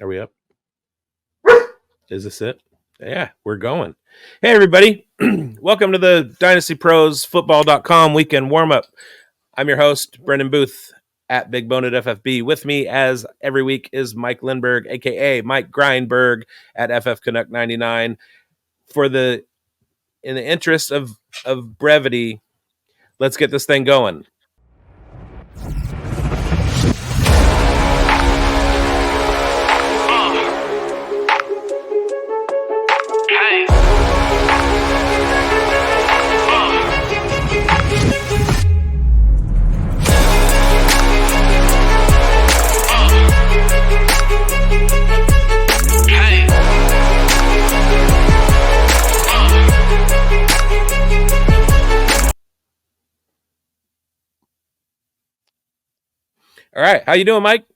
Are we up? Is this it? Yeah, we're going. Hey, everybody. Welcome to the Dynasty Pros Football.com weekend warm up. I'm your host, Brendon Booth at Big Boned FFB. With me, as every week, is Mike Lindberg, aka Mike Grindberg at FF Canuck 99. In the interest of brevity, let's get this thing going. All right, how you doing, Mike?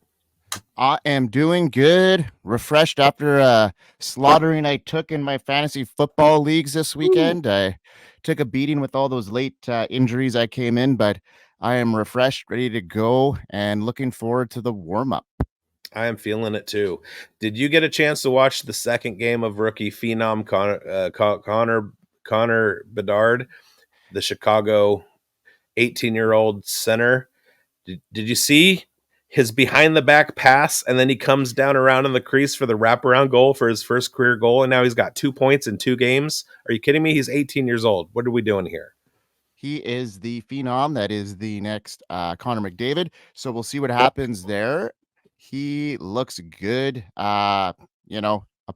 I am doing good. Refreshed after slaughtering I took in my fantasy football leagues this weekend. I took a beating with all those late injuries I came in, but I am refreshed, ready to go, and looking forward to the warm-up. I am feeling it too. Did you get a chance to watch the second game of rookie phenom Connor Bedard, the Chicago 18-year-old center? Did you see his behind the back pass, and then he comes down around in the crease for the wraparound goal for his first career goal, and now he's got 2 points in 2 games? Are you kidding me? He's 18 years old. What are we doing here? He is the phenom. That is the next Connor McDavid. So we'll see what happens there. He looks good. A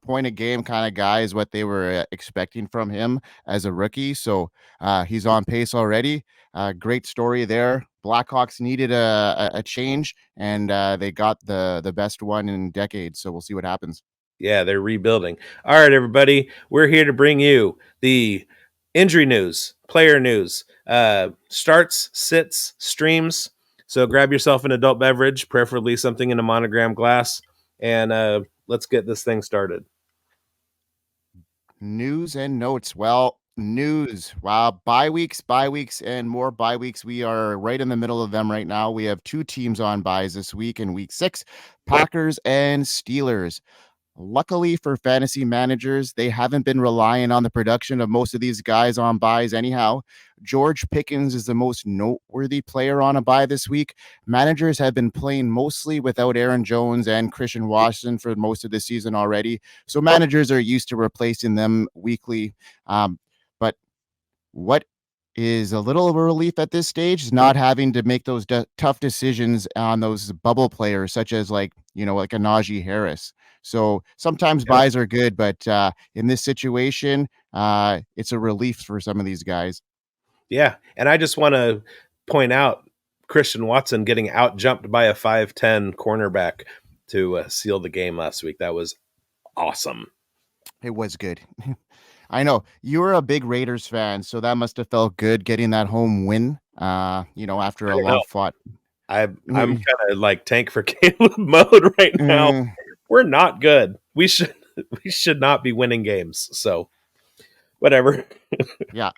point a game kind of guy is what they were expecting from him as a rookie. So he's on pace already. Great story there. Blackhawks needed a change, and they got the best one in decades. So we'll see what happens. Yeah, they're rebuilding. All right, everybody. We're here to bring you the injury news, player news, starts, sits, streams. So grab yourself an adult beverage, preferably something in a monogram glass, and let's get this thing started. News and notes. Well, news. Wow. Bye weeks, and more bye weeks. We are right in the middle of them right now. We have 2 teams on byes this week in week 6, Packers and Steelers. Luckily for fantasy managers, they haven't been relying on the production of most of these guys on buys anyhow. George Pickens is the most noteworthy player on a buy this week. Managers have been playing mostly without Aaron Jones and Christian Watson for most of the season already, so managers are used to replacing them weekly. But what is a little of a relief at this stage is not having to make those tough decisions on those bubble players, such as like a Najee Harris. So sometimes buys are good, but in this situation, it's a relief for some of these guys. Yeah, and I just want to point out Christian Watson getting out jumped by a 5'10" cornerback to seal the game last week. That was awesome. It was good. I know you were a big Raiders fan, so that must have felt good getting that home win. After a long fought. I'm kind of like tank for Caleb mode right now. We're not good. We should not be winning games. So whatever. Yeah.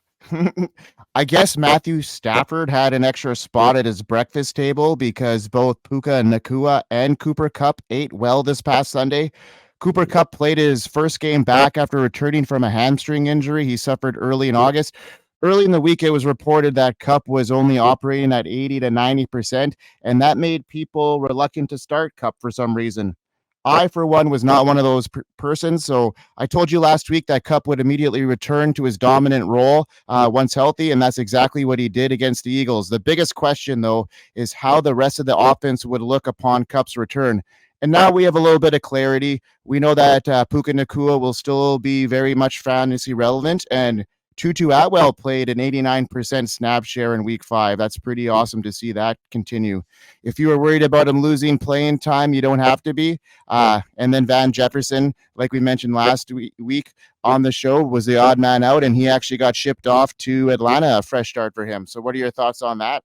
I guess Matthew Stafford had an extra spot at his breakfast table because both Puka Nacua and Cooper Kupp ate well this past Sunday. Cooper Kupp played his first game back after returning from a hamstring injury he suffered early in August. Early in the week, it was reported that Kupp was only operating at 80 to 90%, and that made people reluctant to start Kupp for some reason. I, for one, was not one of those persons, so I told you last week that Kupp would immediately return to his dominant role once healthy, and that's exactly what he did against the Eagles. The biggest question, though, is how the rest of the offense would look upon Kupp's return. And now we have a little bit of clarity. We know that Puka Nacua will still be very much fantasy relevant, and Tutu Atwell played an 89% snap share in week 5. That's pretty awesome to see that continue. If you were worried about him losing playing time, you don't have to be. And then Van Jefferson, like we mentioned last week on the show, was the odd man out, and he actually got shipped off to Atlanta, a fresh start for him. So what are your thoughts on that?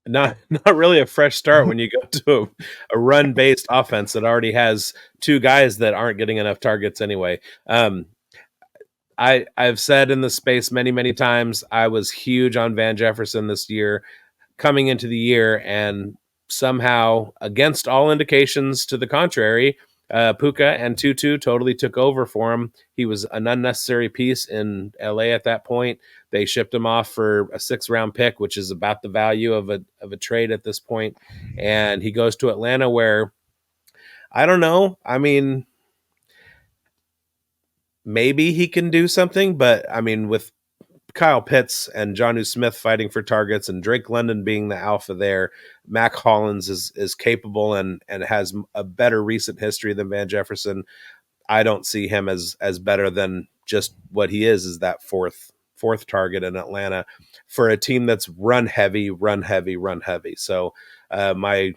Not really a fresh start when you go to a run-based offense that already has 2 guys that aren't getting enough targets anyway. I've said in the space many, many times, I was huge on Van Jefferson this year coming into the year, and somehow, against all indications to the contrary, Puka and Tutu totally took over for him. He was an unnecessary piece in LA at that point. They shipped him off for a 6th-round pick, which is about the value of a trade at this point. And he goes to Atlanta, where I don't know. I mean, maybe he can do something, but I mean, with Kyle Pitts and Jonnu Smith fighting for targets and Drake London being the alpha there, Mac Hollins is capable and has a better recent history than Van Jefferson. I don't see him as better than just what he is that fourth target in Atlanta for a team that's run heavy. So my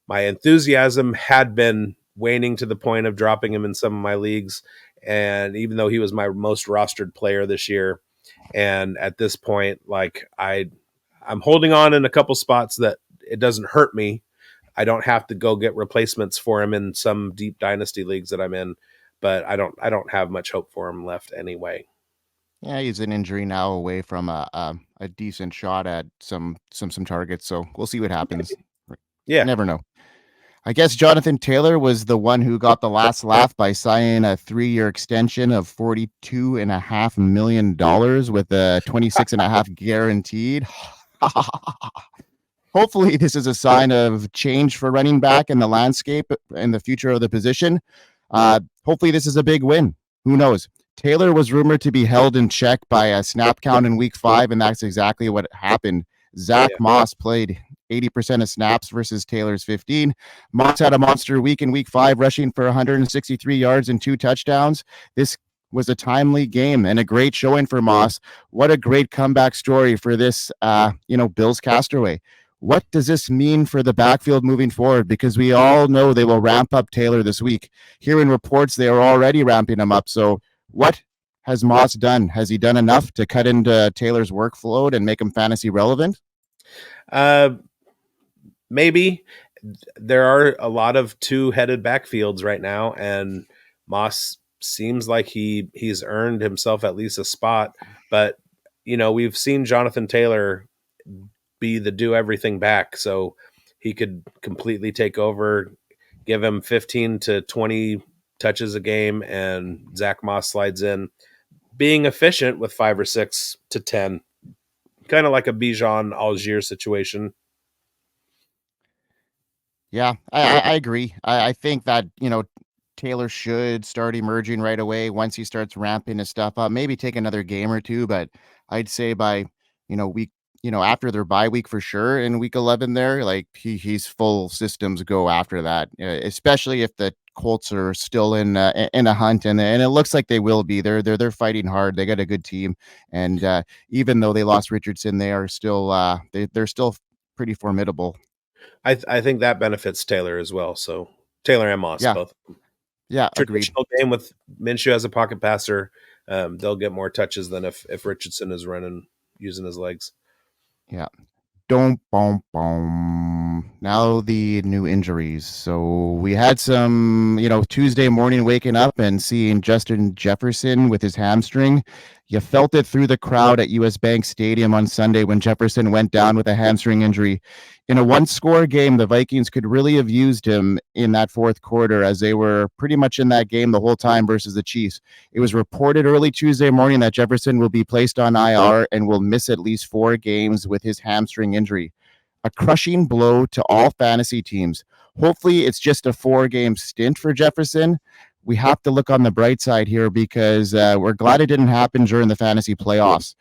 enthusiasm had been waning to the point of dropping him in some of my leagues, and even though he was my most rostered player this year, and at this point, like I'm holding on in a couple spots that it doesn't hurt me. I don't have to go get replacements for him in some deep dynasty leagues that I'm in, but I don't have much hope for him left anyway. Yeah, he's an injury now away from a decent shot at some targets. So we'll see what happens. You Yeah. never know. I guess Jonathan Taylor was the one who got the last laugh by signing a 3-year extension of $42.5 million with a 26.5 guaranteed. Hopefully, this is a sign of change for running back in the landscape and the future of the position. Hopefully, this is a big win. Who knows? Taylor was rumored to be held in check by a snap count in week 5, and that's exactly what happened. Zach Moss played 80% of snaps versus Taylor's 15. Moss had a monster week in week 5, rushing for 163 yards and 2 touchdowns. This was a timely game and a great showing for Moss. What a great comeback story for this, Bills castaway. What does this mean for the backfield moving forward? Because we all know they will ramp up Taylor this week. Hearing reports, they are already ramping him up. So what has Moss done? Has he done enough to cut into Taylor's workload and make him fantasy relevant? Maybe. There are a lot of 2-headed backfields right now, and Moss seems like he's earned himself at least a spot. But we've seen Jonathan Taylor be the do everything back, so he could completely take over, give him 15 to 20 touches a game, and Zach Moss slides in, being efficient with 5 or 6 to 10, kind of like a Bijan Algier situation. Yeah, I agree. I think that, Taylor should start emerging right away once he starts ramping his stuff up. Maybe take another game or two, but I'd say by, week, after their bye week for sure in week 11 there, like he's full systems go after that, especially if the Colts are still in a hunt, and it looks like they will be. They're fighting hard. They got a good team, and even though they lost Richardson, they are still they're still pretty formidable. I think that benefits Taylor as well. So Taylor and Moss, Yeah. both. Yeah, agreed. Traditional game with Minshew as a pocket passer, they'll get more touches than if Richardson is running using his legs. Yeah. Don't boom boom. Now the new injuries. So we had some, Tuesday morning waking up and seeing Justin Jefferson with his hamstring. You felt it through the crowd at US Bank Stadium on Sunday when Jefferson went down with a hamstring injury. In a one-score game, the Vikings could really have used him in that fourth quarter, as they were pretty much in that game the whole time versus the Chiefs. It was reported early Tuesday morning that Jefferson will be placed on IR and will miss at least 4 games with his hamstring injury. A crushing blow to all fantasy teams. Hopefully, it's just a 4-game stint for Jefferson. We have to look on the bright side here, because we're glad it didn't happen during the fantasy playoffs.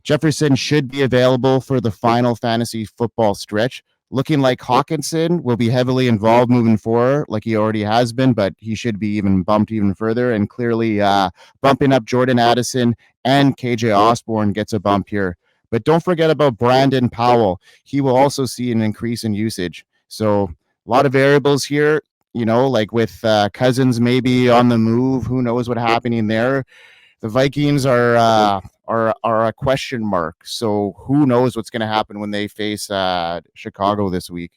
Jefferson should be available for the final fantasy football stretch. Looking like Hawkinson will be heavily involved moving forward, like he already has been, but he should be even bumped even further. And clearly bumping up Jordan Addison and KJ Osborne gets a bump here. But don't forget about Brandon Powell. He will also see an increase in usage. So a lot of variables here, like with Cousins maybe on the move. Who knows what's happening there? The Vikings are a question mark. So who knows what's going to happen when they face Chicago this week?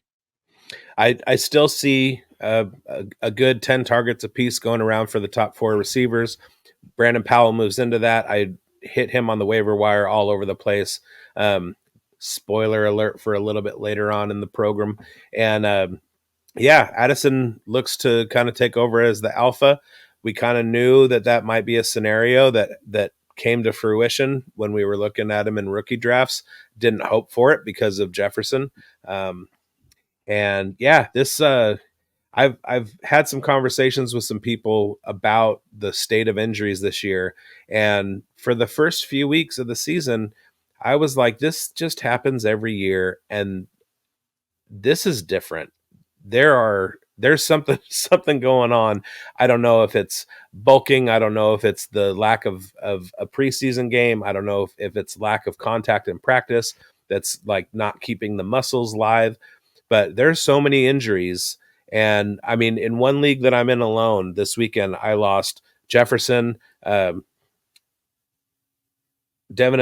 I still see a good 10 targets apiece going around for the top 4 receivers. Brandon Powell moves into that. I hit him on the waiver wire all over the place. Spoiler alert for a little bit later on in the program. And yeah, Addison looks to kind of take over as the alpha. We kind of knew that might be a scenario that came to fruition when we were looking at him in rookie drafts. Didn't hope for it because of Jefferson. Um, and yeah, this I've had some conversations with some people about the state of injuries this year, and for the first few weeks of the season, I was like, this just happens every year, and this is different. There's something something going on. I don't know if it's bulking. I don't know if it's the lack of a preseason game. I don't know if it's lack of contact in practice that's like not keeping the muscles live. But there's so many injuries. And I mean, in one league that I'm in alone this weekend, I lost Jefferson, Devin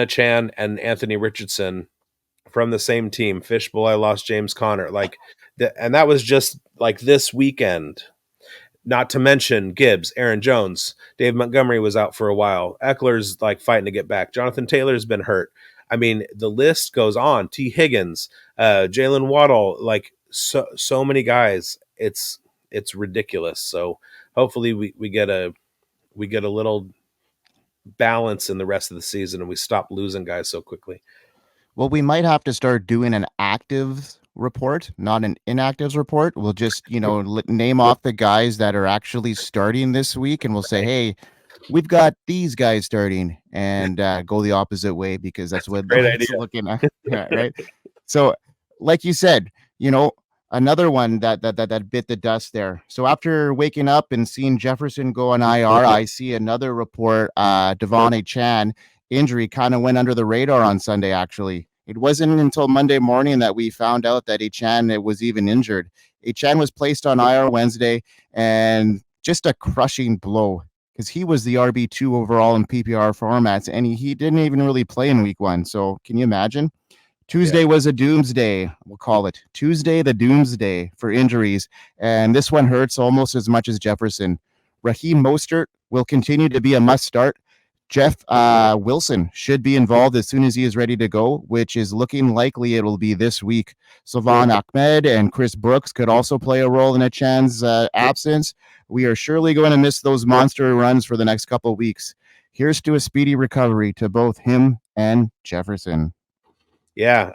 Chan, and Anthony Richardson from the same team. Fishbowl, I lost James Conner. And that was just like this weekend. Not to mention Gibbs, Aaron Jones, Dave Montgomery was out for a while. Eckler's like fighting to get back. Jonathan Taylor's been hurt. I mean, the list goes on. T. Higgins, Jalen Waddle, like so many guys. It's ridiculous. So hopefully we get a little balance in the rest of the season and we stop losing guys so quickly. Well, we might have to start doing an active report, not an inactives report. We'll just, name off the guys that are actually starting this week, and we'll say, hey, we've got these guys starting, and go the opposite way because that's what Great it's idea. looking at. Yeah, right. So, like you said, another one that bit the dust there. So after waking up and seeing Jefferson go on IR, I see another report. Devon Chan injury kind of went under the radar on Sunday. Actually, it wasn't until Monday morning that we found out that Achan was even injured. Achan was placed on IR Wednesday, and just a crushing blow because he was the RB2 overall in PPR formats, and he didn't even really play in week 1. So can you imagine? Tuesday was a doomsday. We'll call it Tuesday, the doomsday for injuries. And this one hurts almost as much as Jefferson. Raheem Mostert will continue to be a must start. Jeff Wilson should be involved as soon as he is ready to go, which is looking likely it'll be this week. Salvan Ahmed and Chris Brooks could also play a role in Achan's absence. We are surely going to miss those monster runs for the next couple of weeks. Here's to a speedy recovery to both him and Jefferson. Yeah,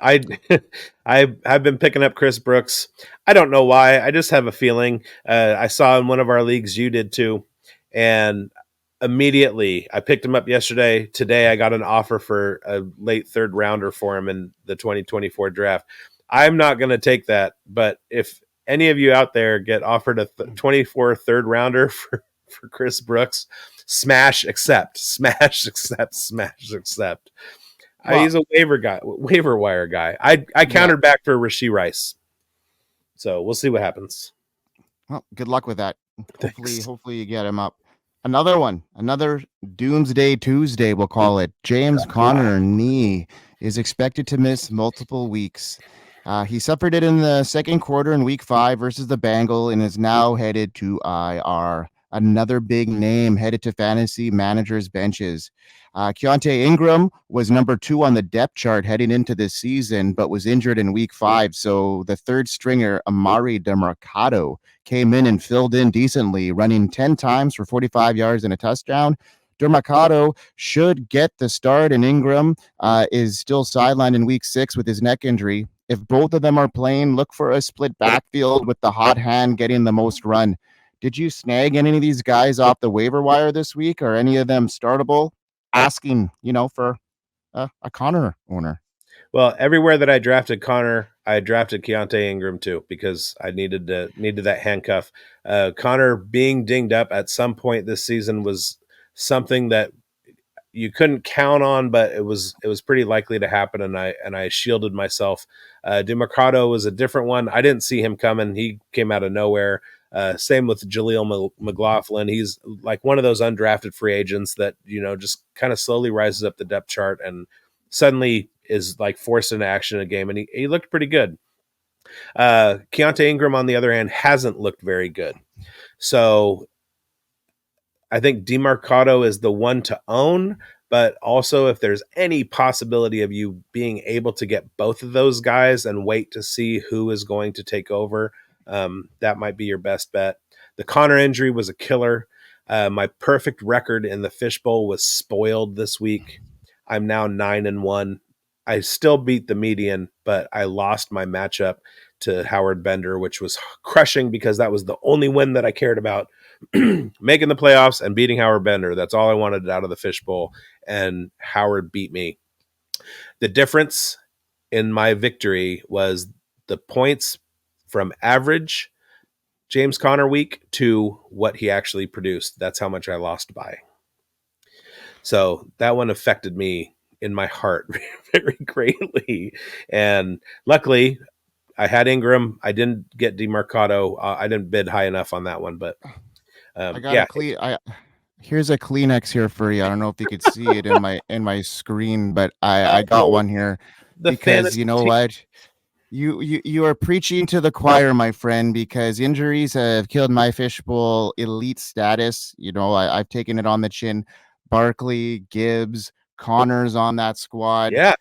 I've been picking up Chris Brooks. I don't know why. I just have a feeling. I saw in one of our leagues you did too, and immediately I picked him up yesterday. Today I got an offer for a late third rounder for him in the 2024 draft. I'm not going to take that, but if any of you out there get offered a 24 third rounder for Chris Brooks, smash accept, smash accept, smash accept. He's a waiver wire guy. I countered back for Rashee Rice, so we'll see what happens. Well, good luck with that. Thanks. Hopefully you get him up. Another Doomsday Tuesday, we'll call it. James Conner knee is expected to miss multiple weeks. He suffered it in the second quarter in week 5 versus the Bengal and is now headed to IR. Another big name headed to fantasy managers' benches. Keontae Ingram was number 2 on the depth chart heading into this season, but was injured in week 5. So the third stringer, Amari DeMarcado, came in and filled in decently, running 10 times for 45 yards and a touchdown. DeMarcado should get the start, and Ingram is still sidelined in week 6 with his neck injury. If both of them are playing, look for a split backfield with the hot hand getting the most run. Did you snag any of these guys off the waiver wire this week? Or any of them startable? Asking, for a Connor owner. Well, everywhere that I drafted Connor, I drafted Keontae Ingram too because I needed that handcuff. Connor being dinged up at some point this season was something that you couldn't count on, but it was pretty likely to happen, and I shielded myself. DeMarcado was a different one. I didn't see him coming. He came out of nowhere. Same with Jaleel McLaughlin. He's like one of those undrafted free agents that just kind of slowly rises up the depth chart and suddenly is like forced into action in a game, and he looked pretty good. Keontae Ingram, on the other hand, hasn't looked very good. So I think DeMarcado is the one to own, but also if there's any possibility of you being able to get both of those guys and wait to see who is going to take over, That might be your best bet. The Connor injury was a killer. My perfect record in the fishbowl was spoiled this week. I'm now 9-1. I still beat the median, but I lost my matchup to Howard Bender, which was crushing because that was the only win that I cared about. Making the playoffs and beating Howard Bender. That's all I wanted out of the fishbowl. And Howard beat me. The difference in my victory was the points from average James Conner week to what he actually produced. That's how much I lost by. So that one affected me in my heart very greatly. And luckily, I had Ingram. I didn't get DeMarcado. I didn't bid high enough on that one, but I got yeah, a here's a Kleenex here for you. I don't know if you could see it in my screen, but I got one here the because fantasy you know team. what? You are preaching to the choir, my friend, because injuries have killed my fishbowl elite status. I've taken it on the chin. Barkley, Gibbs, Connors on that squad. Yeah,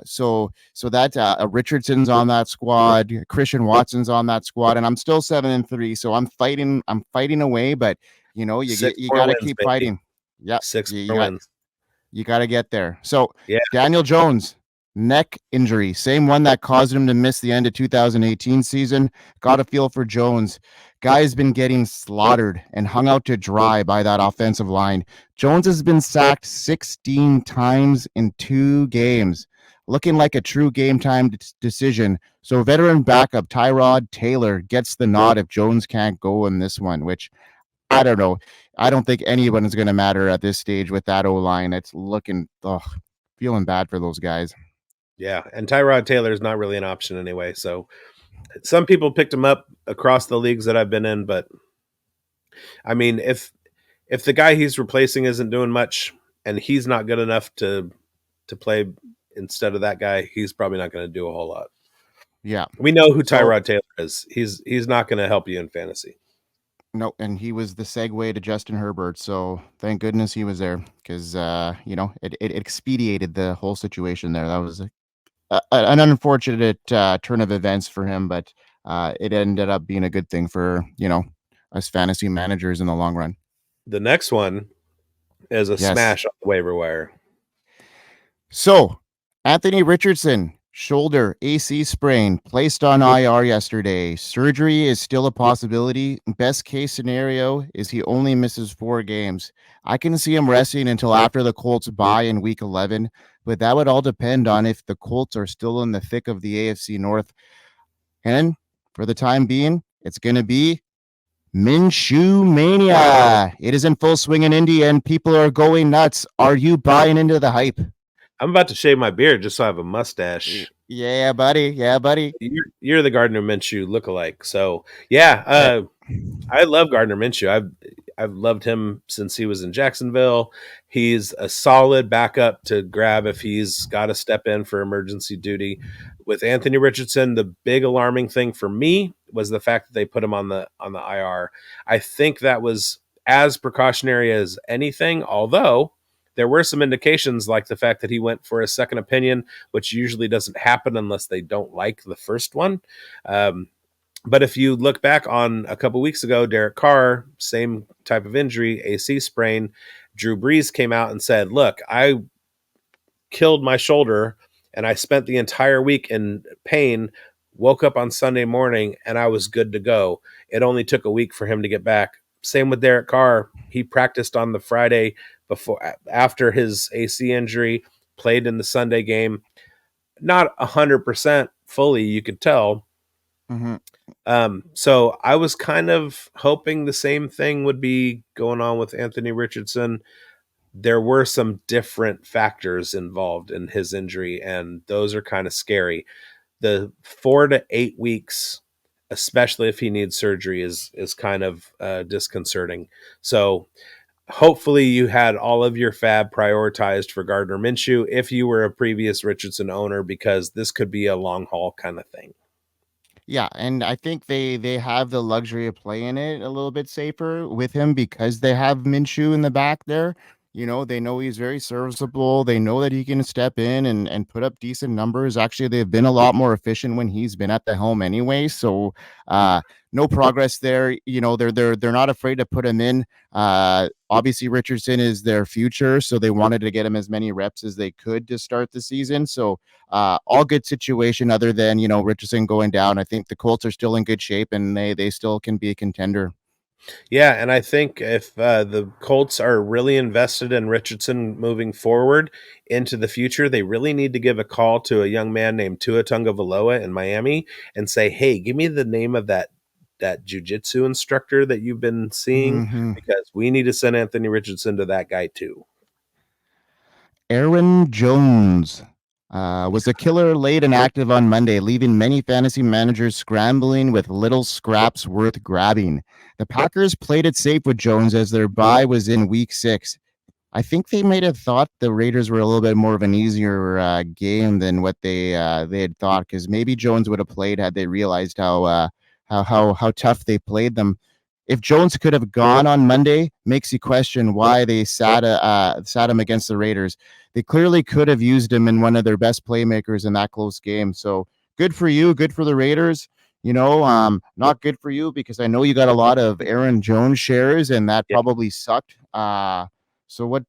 So that Richardson's on that squad, Christian Watson's on that squad, and I'm still 7-3. So I'm fighting away, but six you more got to wins, keep baby. fighting. Yep, Six you more got wins. you got to get there. So Yeah, Daniel Jones, neck injury, same one that caused him to miss the end of 2018 season. Got a feel for Jones. Guy's been getting slaughtered and hung out to dry by that offensive line. Jones has been sacked 16 times in 2 games, looking like a true game time decision. So veteran backup Tyrod Taylor gets the nod if Jones can't go in this one, which I don't know. I don't think anyone is going to matter at this stage with that O line. It's looking, feeling bad for those guys. yeah. And Tyrod Taylor is not really an option anyway. So some people picked him up across the leagues that I've been in, but I mean, if the guy he's replacing isn't doing much and he's not good enough to play instead of that guy, he's probably not going to do a whole lot. Yeah. We know who So Tyrod Taylor is. He's not going to help you in fantasy. no, and he was the segue to Justin Herbert. So thank goodness he was there because it expedited the whole situation there. That was an unfortunate turn of events for him, but it ended up being a good thing for us fantasy managers in the long run. The next one is a Yes. smash on the waiver wire. So, Anthony Richardson, shoulder AC sprain, placed on IR yesterday. Surgery is still a possibility. Best case scenario is he only misses 4 games. I can see him resting until after the Colts bye in week 11, but that would all depend on if the Colts are still in the thick of the AFC North. And for the time being, it's going to be Minshew mania. It is in full swing in Indy, and people are going nuts. Are you buying into the hype? I'm about to shave my beard just so I have a mustache. Yeah, buddy. Yeah, buddy. You're the Gardner Minshew lookalike. So yeah, Eh, I love Gardner Minshew. I've loved him since he was in Jacksonville. He's a solid backup to grab if he's got to step in for emergency duty. With Anthony Richardson, the big alarming thing for me was the fact that they put him on the IR. I think that was as precautionary as anything, although there were some indications like the fact that he went for a second opinion, which usually doesn't happen unless they don't like the first one. Um, but if you look back on a couple weeks ago, Derek Carr, same type of injury, AC sprain. Drew Brees came out and said, "Look, I killed my shoulder and I spent the entire week in pain. Woke up on Sunday morning and I was good to go. It only took a week for him to get back." Same with Derek Carr. He practiced on the Friday before after his AC injury, played in the Sunday game. Not 100% fully, you could tell. mhm. So I was kind of hoping the same thing would be going on with Anthony Richardson. There were some different factors involved in his injury, and those are kind of scary. The 4 to 8 weeks, especially if he needs surgery, is kind of disconcerting. So hopefully you had all of your fab prioritized for Gardner Minshew if you were a previous Richardson owner, because this could be a long haul kind of thing. Yeah, and I think they have the luxury of playing it a little bit safer with him because they have Minshew in the back there. They know he's very serviceable. They know that he can step in and put up decent numbers. Actually, they've been a lot more efficient when he's been at the helm anyway. So no progress there. They're not afraid to put him in. Obviously, Richardson is their future, so they wanted to get him as many reps as they could to start the season. So all good situation other than, Richardson going down. I think the Colts are still in good shape and they still can be a contender. Yeah, and I think if the Colts are really invested in Richardson moving forward into the future, they really need to give a call to a young man named Tua Tagovailoa in Miami and say, "Hey, give me the name of that jujitsu instructor that you've been seeing, Mm-hmm. because we need to send Anthony Richardson to that guy too." Aaron Jones was a killer late and active on Monday, leaving many fantasy managers scrambling with little scraps worth grabbing. The Packers played it safe with Jones as their bye was in week 6. I think they might have thought the Raiders were a little bit more of an easier game than what they had thought, because maybe Jones would have played had they realized how tough they played them. If Jones could have gone on Monday, makes you question why they sat him against the Raiders. They clearly could have used him in one of their best playmakers in that close game. So good for you, good for the Raiders. Not good for you because I know you got a lot of Aaron Jones shares, and that Yeah. probably sucked. So what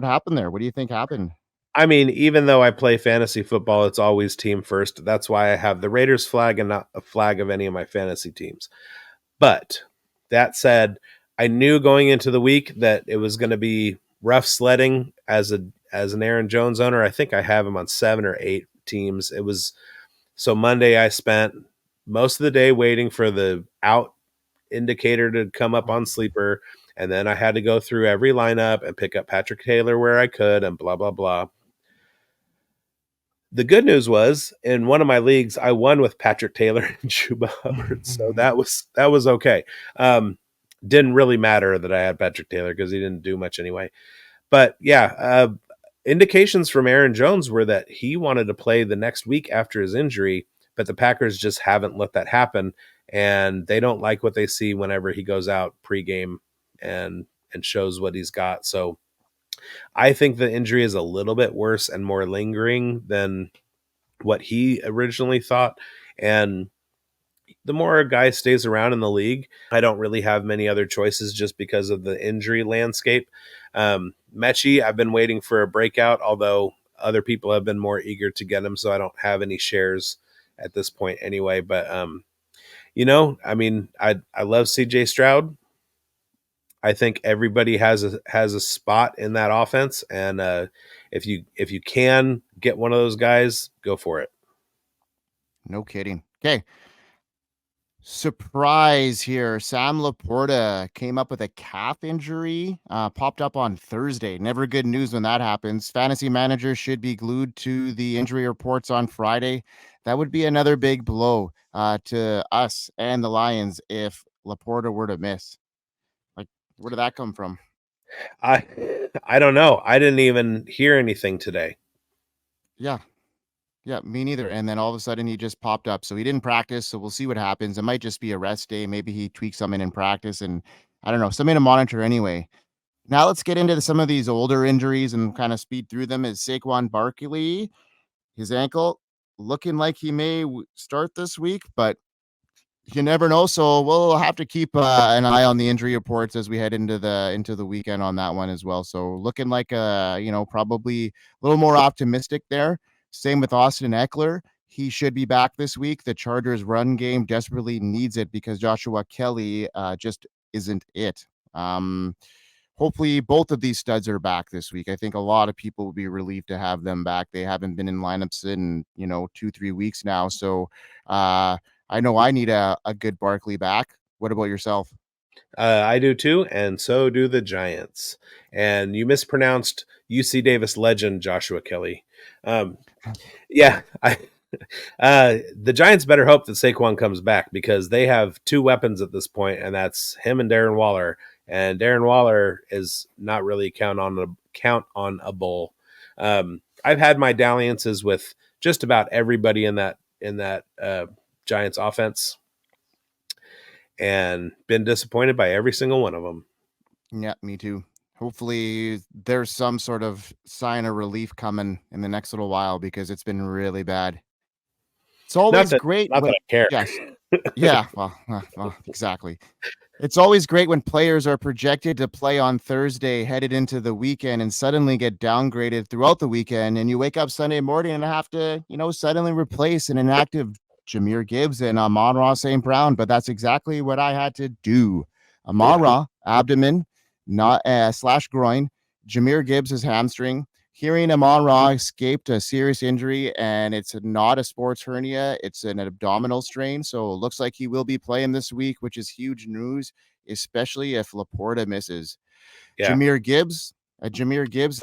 happened there? What do you think happened? I mean, even though I play fantasy football, it's always team first. That's why I have the Raiders flag and not a flag of any of my fantasy teams. But that said, I knew going into the week that it was going to be rough sledding as an Aaron Jones owner. I think I have him on 7 or 8 teams. It was so Monday I spent most of the day waiting for the out indicator to come up on sleeper, and then I had to go through every lineup and pick up Patrick Taylor where I could and blah blah blah. The good news was in one of my leagues, I won with Patrick Taylor and Chuba Hubbard, so that was okay. Didn't really matter that I had Patrick Taylor because he didn't do much anyway. But yeah, indications from Aaron Jones were that he wanted to play the next week after his injury, but the Packers just haven't let that happen, and they don't like what they see whenever he goes out pregame and shows what he's got. So I think the injury is a little bit worse and more lingering than what he originally thought. And the more a guy stays around in the league, I don't really have many other choices just because of the injury landscape. Mechie, I've been waiting for a breakout, although other people have been more eager to get him, so I don't have any shares at this point anyway. But I mean, I love CJ Stroud. I think everybody has a spot in that offense, and if you can get one of those guys, go for it. No kidding. Okay. Surprise here. Sam Laporta came up with a calf injury, popped up on Thursday. Never good news when that happens. Fantasy managers should be glued to the injury reports on Friday. That would be another big blow to us and the Lions if Laporta were to miss. Like, where did that come from? I I don't know. I didn't even hear anything today. Yeah. Yeah, me neither. And then all of a sudden he just popped up. So he didn't practice. So we'll see what happens. It might just be a rest day. Maybe he tweaks something in practice and I don't know, something to monitor anyway. Now let's get into some of these older injuries and kind of speed through them. Is Saquon Barkley, his ankle, looking like he may start this week, but you never know. So we'll have to keep an eye on the injury reports as we head into the weekend on that one as well. So looking like probably a little more optimistic there. Same with Austin Eckler. He should be back this week. The Chargers run game desperately needs it because Joshua Kelly just isn't it. Hopefully both of these studs are back this week. I think a lot of people will be relieved to have them back. They haven't been in lineups in 2-3 weeks now. So I know I need a good Barkley back. What about yourself? I do too, and so do the Giants. And you mispronounced UC Davis legend Joshua Kelly. Um, yeah, the Giants better hope that Saquon comes back because they have two weapons at this point, and that's him and Darren Waller. And Darren Waller is not really count on a bull. I've had my dalliances with just about everybody in that Giants offense, and been disappointed by every single one of them. Yeah, me too. Hopefully there's some sort of sign of relief coming in the next little while because it's been really bad. It's Not always that great not that when I care. yes. Yeah, well, exactly. It's always great when players are projected to play on Thursday, headed into the weekend, and suddenly get downgraded throughout the weekend. And you wake up Sunday morning and have to, suddenly replace an inactive Jameer Gibbs and Amon-Ra St. Brown. But that's exactly what I had to do. Yeah. Amon-Ra, abdomen, not slash groin. Jameer Gibbs is hamstring. Hearing Amon-Ra escaped a serious injury, and it's not a sports hernia, it's an abdominal strain. So it looks like he will be playing this week, which is huge news, especially if Laporta misses. Yeah. Jameer Gibbs,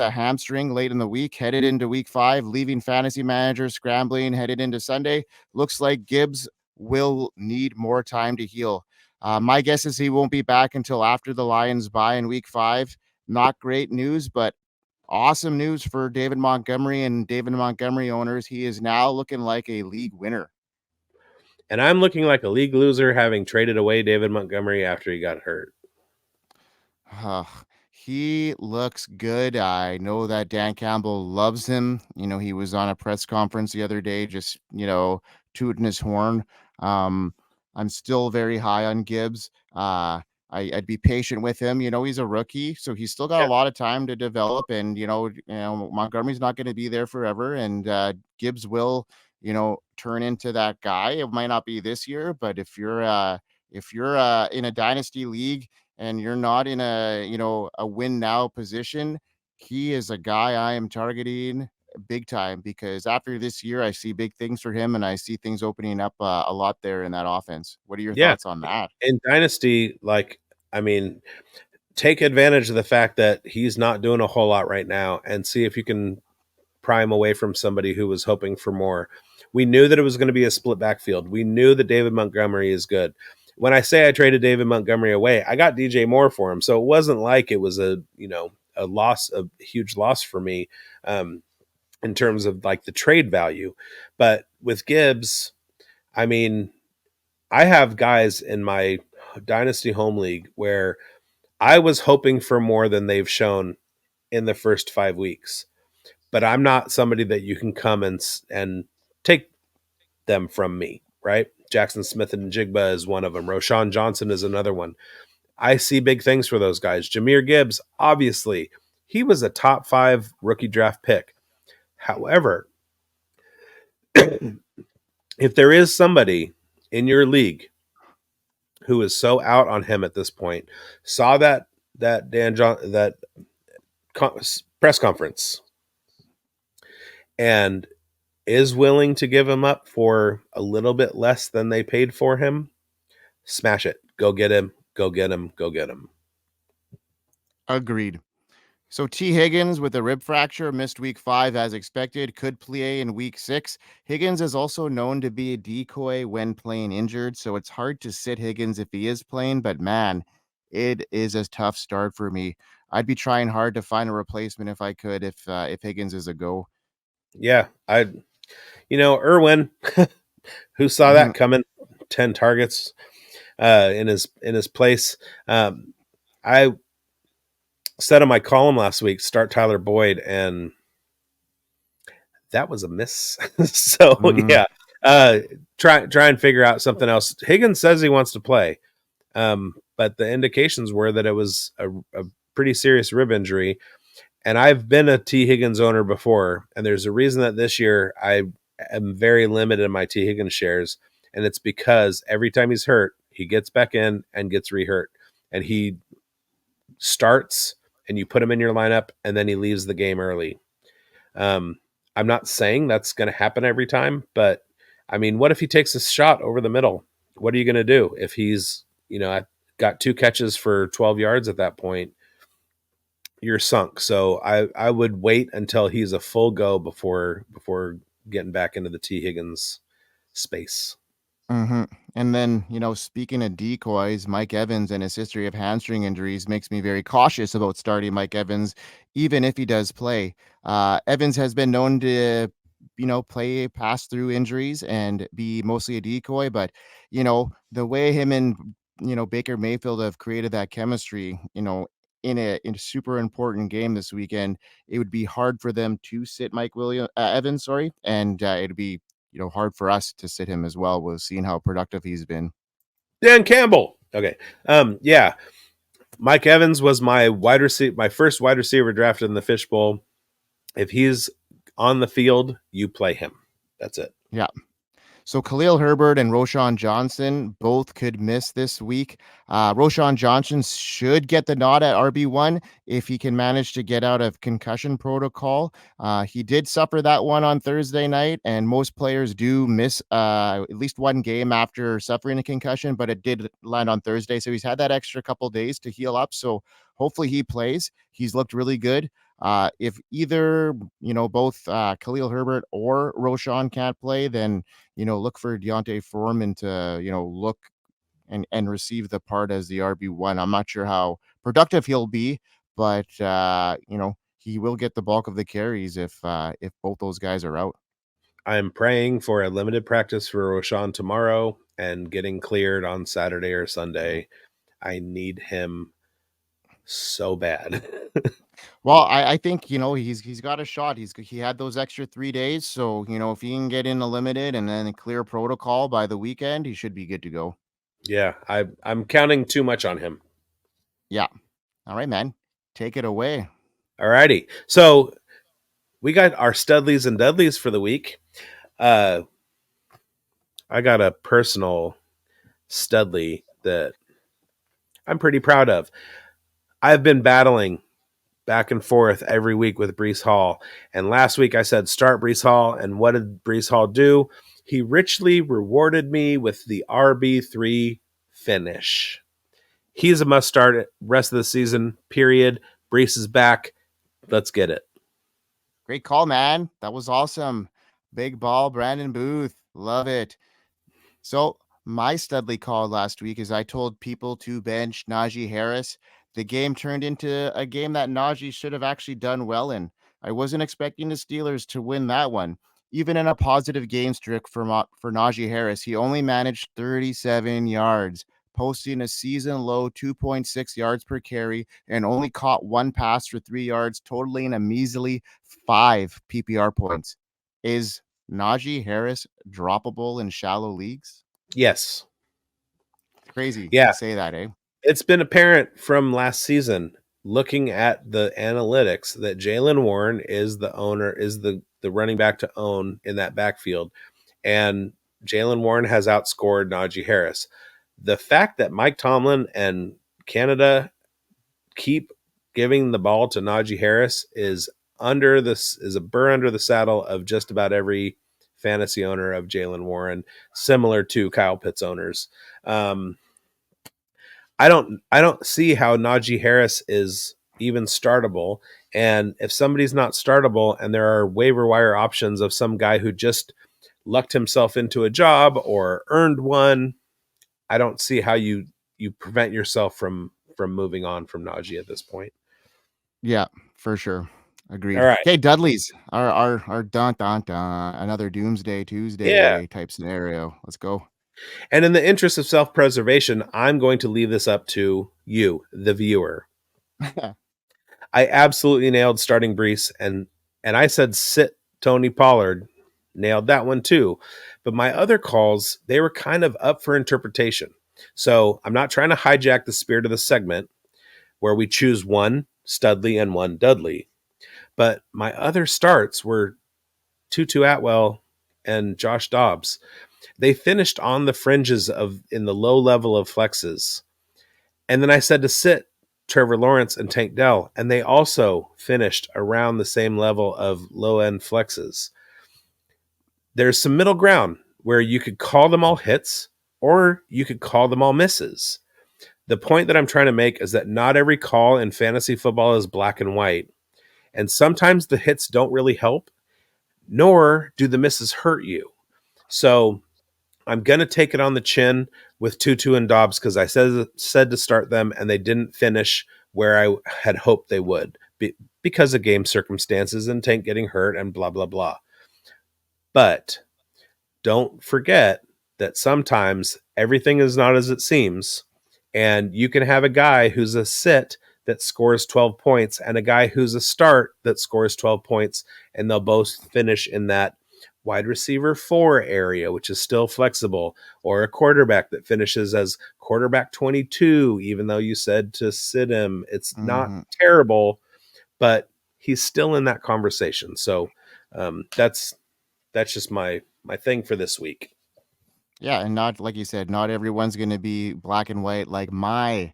a hamstring late in the week, headed into week 5, leaving fantasy managers scrambling, headed into Sunday. Looks like Gibbs will need more time to heal. My guess is he won't be back until after the Lions bye in week 5. Not great news, but awesome news for David Montgomery and David Montgomery owners. He is now looking like a league winner. And I'm looking like a league loser having traded away David Montgomery after he got hurt. Ugh, he looks good. I know that Dan Campbell loves him. He was on a press conference the other day, just, tooting his horn. Um, I'm still very high on Gibbs. I'd be patient with him. He's a rookie, so he's still got a Yeah. lot of time to develop. And Montgomery's not going to be there forever, and Gibbs will, turn into that guy. It might not be this year, but if you're in a dynasty league and you're not in a win now position, he is a guy I am targeting big time because after this year, I see big things for him and I see things opening up a lot there in that offense. What are your Yeah. thoughts on that? In Dynasty, I mean, take advantage of the fact that he's not doing a whole lot right now and see if you can pry him away from somebody who was hoping for more. We knew that it was going to be a split backfield. We knew that David Montgomery is good. When I say I traded David Montgomery away, I got DJ Moore for him. So it wasn't like it was a loss, a huge loss for me in terms of like the trade value. But with Gibbs, I mean, I have guys in my dynasty home league where I was hoping for more than they've shown in the first 5 weeks. But I'm not somebody that you can come and take them from me, right? Jackson Smith and Jigba is one of them. Roshan Johnson is another one. I see big things for those guys. Jameer Gibbs, obviously, he was a top 5 rookie draft pick. However, if there is somebody in your league who is so out on him at this point, saw that Dan John that press conference and is willing to give him up for a little bit less than they paid for him, smash it. Go get him. Go get him. Go get him. Agreed. So T. Higgins with a rib fracture missed week 5 as expected, could play in week 6. Higgins is also known to be a decoy when playing injured, so it's hard to sit Higgins if he is playing, but man, it is a tough start for me. I'd be trying hard to find a replacement if I could if Higgins is a go. Yeah, Irwin, who saw Mhm. that coming, 10 targets in his place. I said on my column last week, start Tyler Boyd, and that was a miss. So Mm, yeah, try and figure out something else. Higgins says he wants to play, but the indications were that it was a pretty serious rib injury. And I've been a T. Higgins owner before, and there's a reason that this year I am very limited in my T. Higgins shares, and it's because every time he's hurt, he gets back in and gets rehurt, and he starts, and you put him in your lineup, and then he leaves the game early. Um, I'm not saying that's going to happen every time, but I mean, what if he takes a shot over the middle? What are you going to do if he's, I got 2 catches for 12 yards at that point? You're sunk. So I would wait until he's a full go before getting back into the T. Higgins space. mhm. And then, speaking of decoys, Mike Evans and his history of hamstring injuries makes me very cautious about starting Mike Evans, even if he does play. Evans has been known to, play pass through injuries and be mostly a decoy, but, the way him and, Baker Mayfield have created that chemistry, in a super important game this weekend, it would be hard for them to sit Evans, sorry, and it'd be hard for us to sit him as well. With seeing how productive he's been. Dan Campbell. Okay. Yeah. Mike Evans was my first wide receiver drafted in the Fishbowl. If he's on the field, you play him. That's it. Yeah. So Khalil Herbert and Roshan Johnson both could miss this week. Roshan Johnson should get the nod at RB1 if he can manage to get out of concussion protocol. He did suffer that one on Thursday night, and most players do miss at least one game after suffering a concussion, but it did land on Thursday. So he's had that extra couple days to heal up. So hopefully he plays. He's looked really good. If either, both Khalil Herbert or Roshan can't play, then look for Deontay Foreman to, look and receive the part as the RB1. I'm not sure how productive he'll be, but he will get the bulk of the carries if both those guys are out. I'm praying for a limited practice for Roshan tomorrow and getting cleared on Saturday or Sunday. I need him so bad. Well, I think he's got a shot. He had those extra 3 days, so if he can get in the limited and then clear protocol by the weekend, he should be good to go. Yeah, I'm counting too much on him. Yeah. All right, man. Take it away. All righty. So we got our Studleys and Dudleys for the week. I got a personal Studley that I'm pretty proud of. I've been battling back and forth every week with Breece Hall. And last week I said start Breece Hall. And what did Breece Hall do? He richly rewarded me with the RB3 finish. He's a must start rest of the season, period. Breece is back. Let's get it. Great call, man. That was awesome. Big ball, Brandon Booth. Love it. So my Studley call last week is I told people to bench Najee Harris. The game turned into a game that Najee should have actually done well in. I wasn't expecting the Steelers to win that one. Even in a positive game streak for Najee Harris, he only managed 37 yards, posting a season low 2.6 yards per carry and only caught one pass for 3 yards, totaling a measly 5 PPR points. Is Najee Harris droppable in shallow leagues? Yes. Crazy Yeah. to say that, eh? It's been apparent from last season, looking at the analytics, that Jaylen Warren is the running back to own in that backfield. And Jaylen Warren has outscored Najee Harris. The fact that Mike Tomlin and Canada keep giving the ball to Najee Harris is a burr under the saddle of just about every fantasy owner of Jaylen Warren, similar to Kyle Pitts owners. I don't see how Najee Harris is even startable. And if somebody's not startable and there are waiver wire options of some guy who just lucked himself into a job or earned one, I don't see how you prevent yourself from moving on from Najee at this point. Yeah, for sure. Agreed. All right. Okay, Dudley's our dun another Doomsday Tuesday type scenario. Let's go. And in the interest of self-preservation, I'm going to leave this up to you, the viewer. I absolutely nailed starting Breece, and I said sit Tony Pollard. Nailed that one too. But my other calls, they were kind of up for interpretation. So I'm not trying to hijack the spirit of the segment where we choose one Studley and one Dudley. But my other starts were Tutu Atwell and Josh Dobbs. They finished on the fringes in the low level of flexes. And then I said to sit Trevor Lawrence and Tank Dell, and they also finished around the same level of low end flexes. There's some middle ground where you could call them all hits or you could call them all misses. The point that I'm trying to make is that not every call in fantasy football is black and white. And sometimes the hits don't really help, nor do the misses hurt you. So I'm going to take it on the chin with Tutu and Dobbs because I said to start them, and they didn't finish where I had hoped they would because of game circumstances and Tank getting hurt and blah, blah, blah. But don't forget that sometimes everything is not as it seems, and you can have a guy who's a sit that scores 12 points and a guy who's a start that scores 12 points, and they'll both finish in that wide receiver 4 area, which is still flexible, or a quarterback that finishes as quarterback 22, even though you said to sit him. It's not terrible, but he's still in that conversation. So that's just my thing for this week. Yeah, and not like you said, not everyone's going to be black and white like my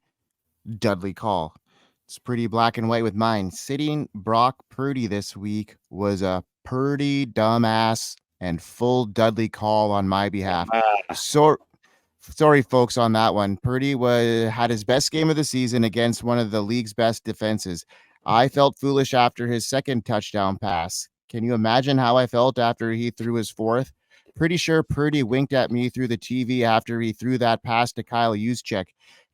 Dudley call. It's pretty black and white with mine. Sitting Brock Purdy this week was a Purdy dumbass and full Dudley call on my behalf. So sorry, folks, on that one. Purdy had his best game of the season against one of the league's best defenses. I felt foolish after his second touchdown pass. Can you imagine how I felt after he threw his fourth? Pretty sure Purdy winked at me through the TV after he threw that pass to Kyle Juszczyk.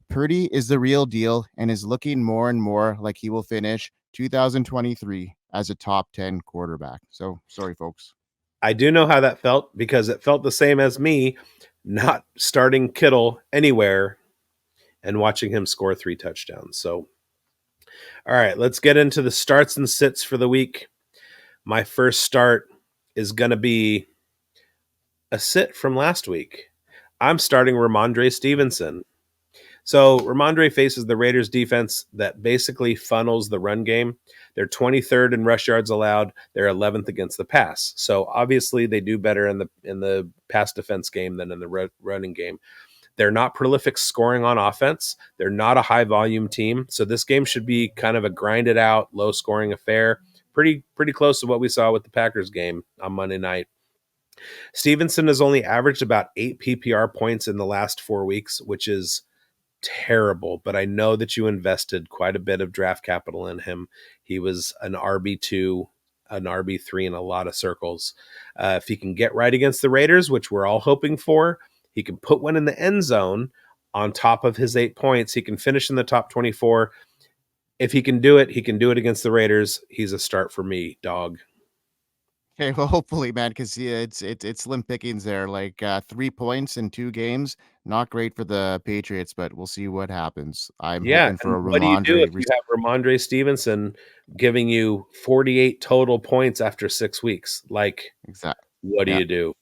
Purdy is the real deal and is looking more and more like he will finish 2023 as a top 10 quarterback. So sorry, folks. I do know how that felt because it felt the same as me not starting Kittle anywhere and watching him score 3 touchdowns. So, all right, let's get into the starts and sits for the week. My first start is going to be a sit from last week. I'm starting Ramondre Stevenson. So Ramondre faces the Raiders defense that basically funnels the run game. They're 23rd in rush yards allowed. They're 11th against the pass. So obviously they do better in the pass defense game than in the running game. They're not prolific scoring on offense. They're not a high volume team. So this game should be kind of a grinded out, low scoring affair. Pretty close to what we saw with the Packers game on Monday night. Stevenson has only averaged about 8 PPR points in the last 4 weeks, which is terrible, but I know that you invested quite a bit of draft capital in him. He was an RB2, an RB3 in a lot of circles. If he can get right against the Raiders, which we're all hoping for, he can put one in the end zone on top of his 8 points. He can finish in the top 24. If he can do it against the Raiders. He's a start for me, dog. Okay, well, hopefully, man, because it's slim pickings there. Like 3 points in 2 games, not great for the Patriots, but we'll see what happens. I'm hoping for a What do you do if Ramondre. you have Ramondre Stevenson giving you 48 total points after 6 weeks? Like, Exactly. what do Yeah. you do?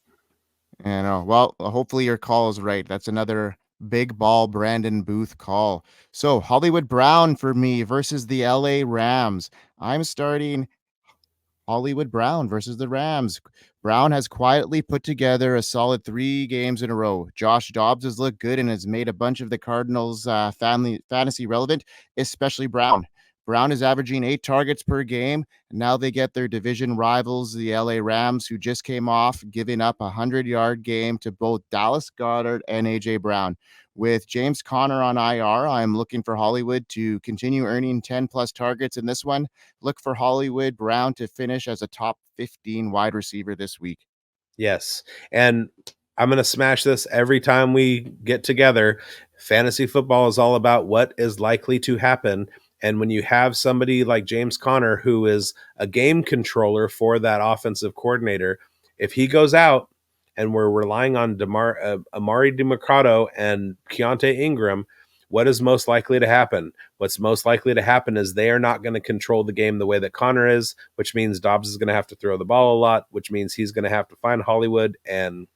I know. Well, hopefully your call is right. That's another big ball Brandon Booth call. So Hollywood Brown for me versus the LA Rams. I'm starting Hollywood Brown versus the Rams. Brown has quietly put together a solid 3 games in a row. Josh Dobbs has looked good and has made a bunch of the Cardinals fantasy relevant, especially Brown. Brown is averaging 8 targets per game. Now they get their division rivals, the LA Rams, who just came off giving up a 100-yard game to both Dallas Goedert and AJ Brown. With James Conner on IR, I'm looking for Hollywood to continue earning 10 plus targets in this one. Look for Hollywood Brown to finish as a top 15 wide receiver this week. Yes. And I'm going to smash this every time we get together. Fantasy football is all about what is likely to happen. And when you have somebody like James Conner, who is a game controller for that offensive coordinator, if he goes out and we're relying on Amari DeMarcado and Keontae Ingram, what is most likely to happen? What's most likely to happen is they are not going to control the game the way that Conner is, which means Dobbs is going to have to throw the ball a lot, which means he's going to have to find Hollywood. And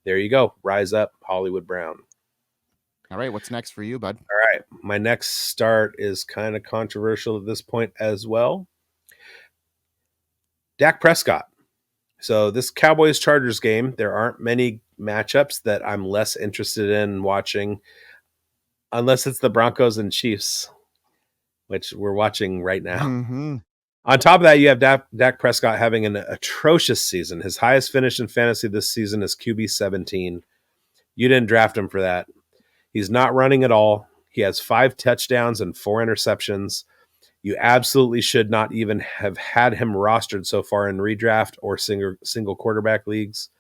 there you go. Rise up, Hollywood Brown. All right, what's next for you, bud? All right. My next start is kind of controversial at this point as well. Dak Prescott. So this Cowboys-Chargers game, there aren't many matchups that I'm less interested in watching unless it's the Broncos and Chiefs, which we're watching right now. Mm-hmm. On top of that, you have Dak Prescott having an atrocious season. His highest finish in fantasy this season is QB 17. You didn't draft him for that. He's not running at all. He has 5 touchdowns and 4 interceptions. You absolutely should not even have had him rostered so far in redraft or single quarterback leagues.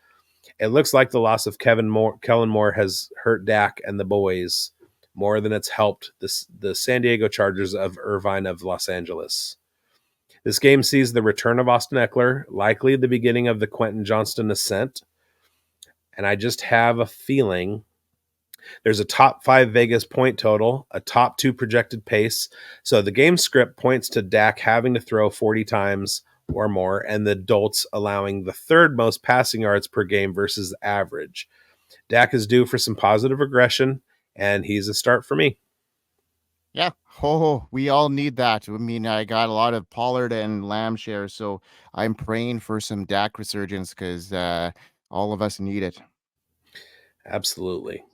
It looks like the loss of Kellen Moore has hurt Dak and the boys more than it's helped the San Diego Chargers of Irvine of Los Angeles. This game sees the return of Austin Eckler, likely the beginning of the Quentin Johnston ascent. And I just have a feeling There's a top 5 Vegas point total, a top 2 projected pace. So the game script points to Dak having to throw 40 times or more, and the Dolts allowing the third most passing yards per game versus the average. Dak is due for some positive regression, and he's a start for me. Yeah. Oh, we all need that. I mean, I got a lot of Pollard and Lamb shares, so I'm praying for some Dak resurgence because all of us need it. Absolutely.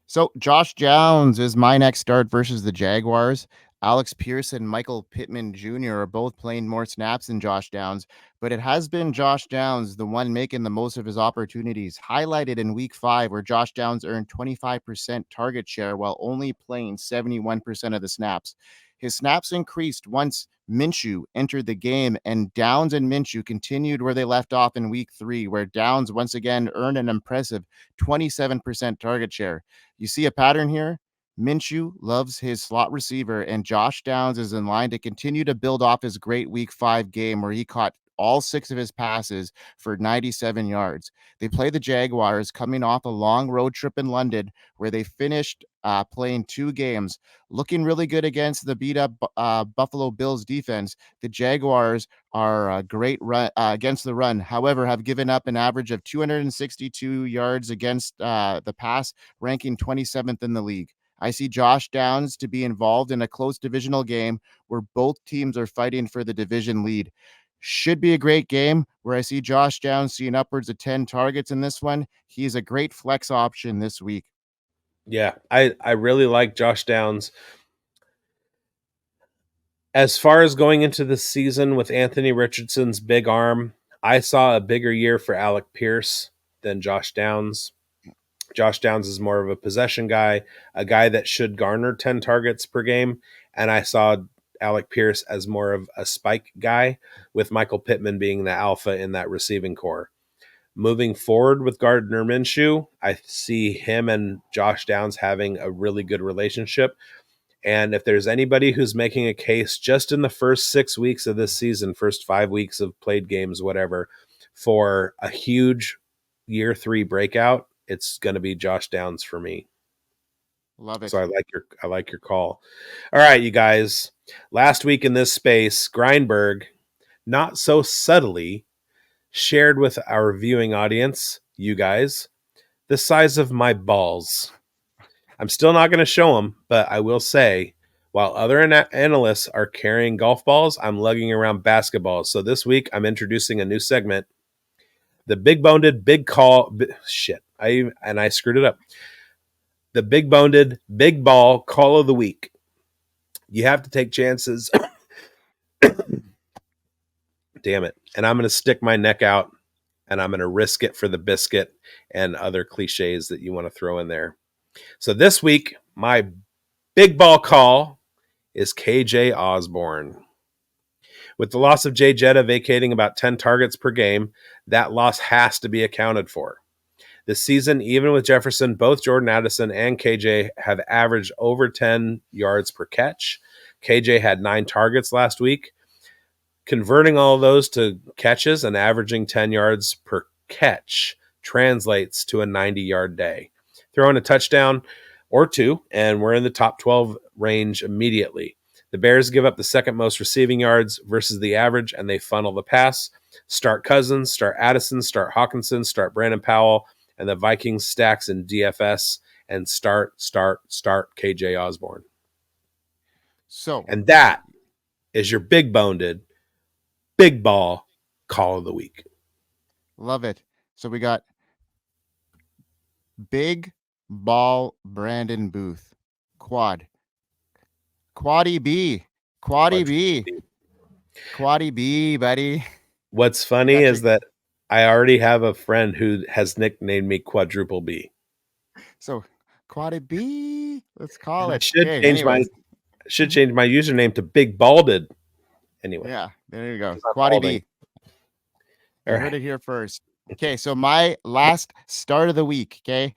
So Josh Downs is my next start versus the Jaguars. Alex Pierce and Michael Pittman Jr. are both playing more snaps than Josh Downs, but it has been Josh Downs, the one making the most of his opportunities, highlighted in week 5, where Josh Downs earned 25% target share while only playing 71% of the snaps. His snaps increased once Minshew entered the game, and Downs and Minshew continued where they left off in week 3, where Downs once again earned an impressive 27% target share. You see a pattern here? Minshew loves his slot receiver, and Josh Downs is in line to continue to build off his great week 5 game where he caught all 6 of his passes for 97 yards. They play the Jaguars coming off a long road trip in London where they finished playing 2 games, looking really good against the beat up Buffalo Bills defense. The Jaguars are a great run against the run, however, have given up an average of 262 yards against the pass, ranking 27th in the league. I see Josh Downs to be involved in a close divisional game where both teams are fighting for the division lead. Should be a great game where I see Josh Downs seeing upwards of 10 targets in this one. He's a great flex option this week. Yeah, I really like Josh Downs. As far as going into the season with Anthony Richardson's big arm, I saw a bigger year for Alec Pierce than Josh Downs. Josh Downs is more of a possession guy, a guy that should garner 10 targets per game. And I saw Alec Pierce as more of a spike guy, with Michael Pittman being the alpha in that receiving core. Moving forward with Gardner Minshew, I see him and Josh Downs having a really good relationship. And if there's anybody who's making a case just in the first 6 weeks of this season, first 5 weeks of played games, whatever, for a huge year 3 breakout, it's going to be Josh Downs for me. Love it. So I like your call. All right, you guys. Last week in this space, Grindberg, not so subtly, shared with our viewing audience, you guys, the size of my balls. I'm still not going to show them, but I will say, while other analysts are carrying golf balls, I'm lugging around basketballs. So this week, I'm introducing a new segment, the big boned big call. I screwed it up. The big boned big ball call of the week. You have to take chances. Damn it. And I'm going to stick my neck out and I'm going to risk it for the biscuit and other cliches that you want to throw in there. So this week, my big ball call is KJ Osborne. With the loss of Jay Jetta vacating about 10 targets per game, that loss has to be accounted for. This season, even with Jefferson, both Jordan Addison and KJ have averaged over 10 yards per catch. KJ had 9 targets last week. Converting all of those to catches and averaging 10 yards per catch translates to a 90-yard day. Throw in a touchdown or 2, and we're in the top 12 range immediately. The Bears give up the second most receiving yards versus the average, and they funnel the pass. Start Cousins, start Addison, start Hawkinson, start Brandon Powell, and the Vikings stacks in DFS, and start KJ Osborne. So, and that is your big boned, big ball call of the week. love it. So we got big ball Brandon Booth. Quaddy B. Quaddy B, buddy. What's funny is that I already have a friend who has nicknamed me Quadruple B. So Quaddy B, let's call it. Should change my username to Big Balded. Anyway. Yeah, there you go. Quaddy B. You heard it here first. Okay, so my last start of the week, okay?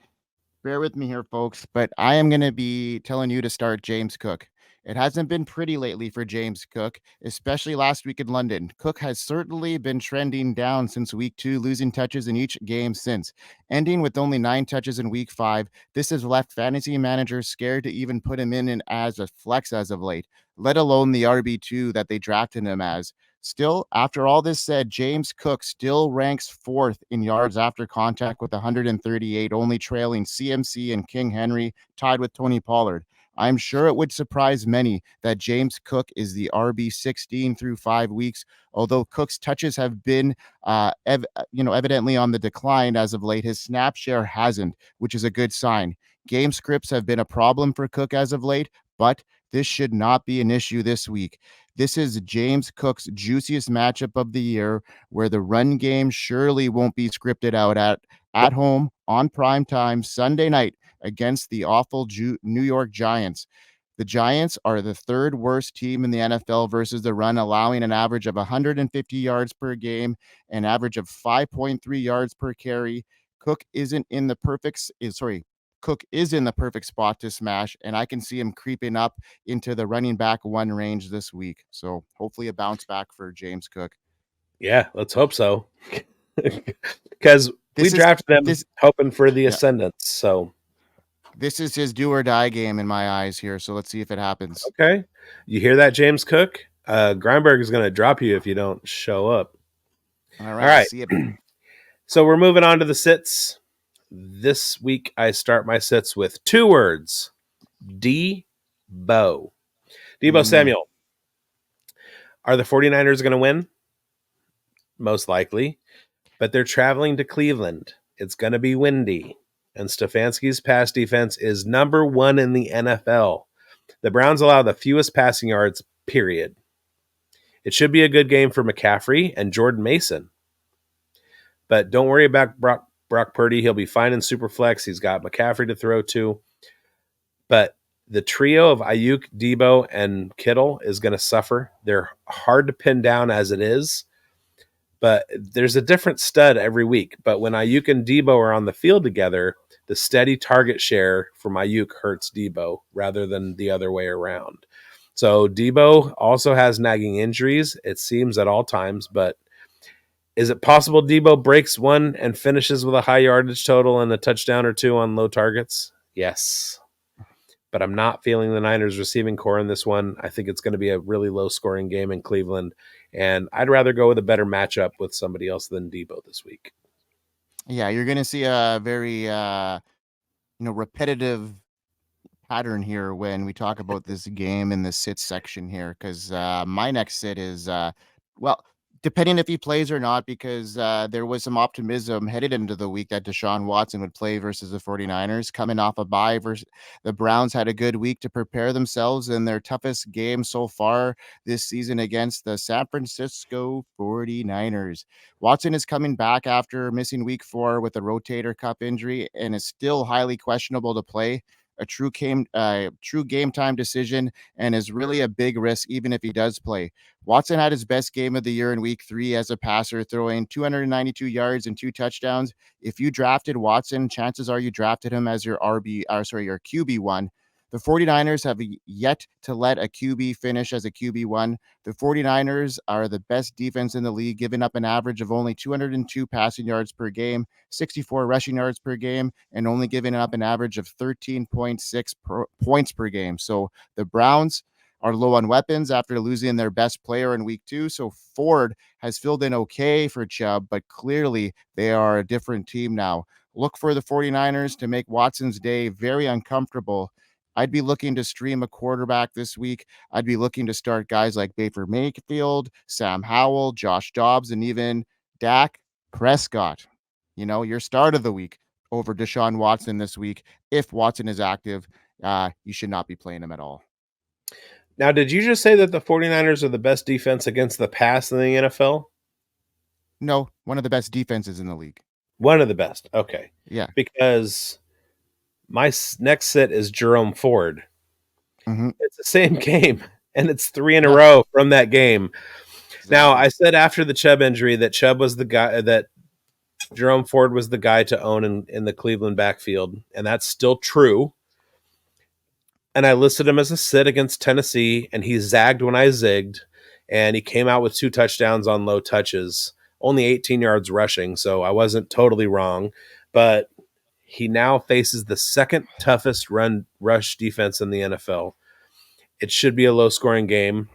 Bear with me here, folks, but I am going to be telling you to start James Cook. It hasn't been pretty lately for James Cook, especially last week in London. Cook has certainly been trending down since week 2, losing touches in each game since. Ending with only 9 touches in week 5, this has left fantasy managers scared to even put him in as a flex as of late, let alone the RB2 that they drafted him as. Still, after all this said, James Cook still ranks 4th in yards after contact with 138, only trailing CMC and King Henry, tied with Tony Pollard. I'm sure it would surprise many that James Cook is the RB16 through 5 weeks, although Cook's touches have been evidently on the decline as of late. His snap share hasn't, which is a good sign. Game scripts have been a problem for Cook as of late, but this should not be an issue this week. This is James Cook's juiciest matchup of the year, where the run game surely won't be scripted out at home on prime time Sunday night against the awful New York Giants. The Giants are the 3rd worst team in the NFL versus the run, allowing an average of 150 yards per game, an average of 5.3 yards per carry. Cook isn't in the perfect Cook is in the perfect spot to smash, and I can see him creeping up into the running back 1 range this week. So hopefully a bounce back for James Cook. Yeah, let's hope so. Because we drafted them hoping for the ascendance. So this is his do or die game in my eyes here. So let's see if it happens. Okay. You hear that, James Cook? Greinberg is going to drop you if you don't show up. All right. See it. So we're moving on to the sits. This week, I start my sits with 2 words. Debo. Debo Samuel. Are the 49ers going to win? Most likely. But they're traveling to Cleveland. It's going to be windy. And Stefanski's pass defense is number 1 in the NFL. The Browns allow the fewest passing yards, period. It should be a good game for McCaffrey and Jordan Mason. But don't worry about Brock Purdy. He'll be fine in Superflex. He's got McCaffrey to throw to. But the trio of Ayuk, Debo, and Kittle is going to suffer. They're hard to pin down as it is. But there's a different stud every week. But when Ayuk and Debo are on the field together, the steady target share from Ayuk hurts Debo rather than the other way around. So Debo also has nagging injuries, it seems, at all times. But is it possible Debo breaks one and finishes with a high yardage total and a touchdown or 2 on low targets? Yes. But I'm not feeling the Niners receiving core in this one. I think it's going to be a really low-scoring game in Cleveland, and I'd rather go with a better matchup with somebody else than Debo this week. Yeah, you're going to see a very repetitive pattern here when we talk about this game in the sit section here, because my next sit is depending if he plays or not, because there was some optimism headed into the week that Deshaun Watson would play versus the 49ers. Coming off a bye, versus the Browns had a good week to prepare themselves in their toughest game so far this season against the San Francisco 49ers. Watson is coming back after missing week 4 with a rotator cuff injury and is still highly questionable to play. A true game time decision, and is really a big risk even if he does play. Watson had his best game of the year in week 3 as a passer, throwing 292 yards and 2 touchdowns. If you drafted Watson, chances are you drafted him as your your QB1. The 49ers have yet to let a QB finish as a QB1. The 49ers are the best defense in the league, giving up an average of only 202 passing yards per game, 64 rushing yards per game, and only giving up an average of 13.6 points per game. So the Browns are low on weapons after losing their best player in week 2. So Ford has filled in okay for Chubb, but clearly they are a different team now. Look for the 49ers to make Watson's day very uncomfortable. I'd be looking to stream a quarterback this week. I'd be looking to start guys like Baker Mayfield, Sam Howell, Josh Dobbs, and even Dak Prescott. Your start of the week over Deshaun Watson this week. If Watson is active, you should not be playing him at all. Now, did you just say that the 49ers are the best defense against the pass in the NFL? No, one of the best defenses in the league. One of the best. Okay. Yeah. Because my next sit is Jerome Ford. Mm-hmm. It's the same game, and it's 3 in a row from that game. Exactly. Now, I said after the Chubb injury that Chubb was the guy, that Jerome Ford was the guy to own in the Cleveland backfield, and that's still true. and I listed him as a sit against Tennessee, and he zagged when I zigged, and he came out with 2 touchdowns on low touches, only 18 yards rushing, so I wasn't totally wrong. But he now faces the second toughest run rush defense in the NFL. It should be a low scoring game.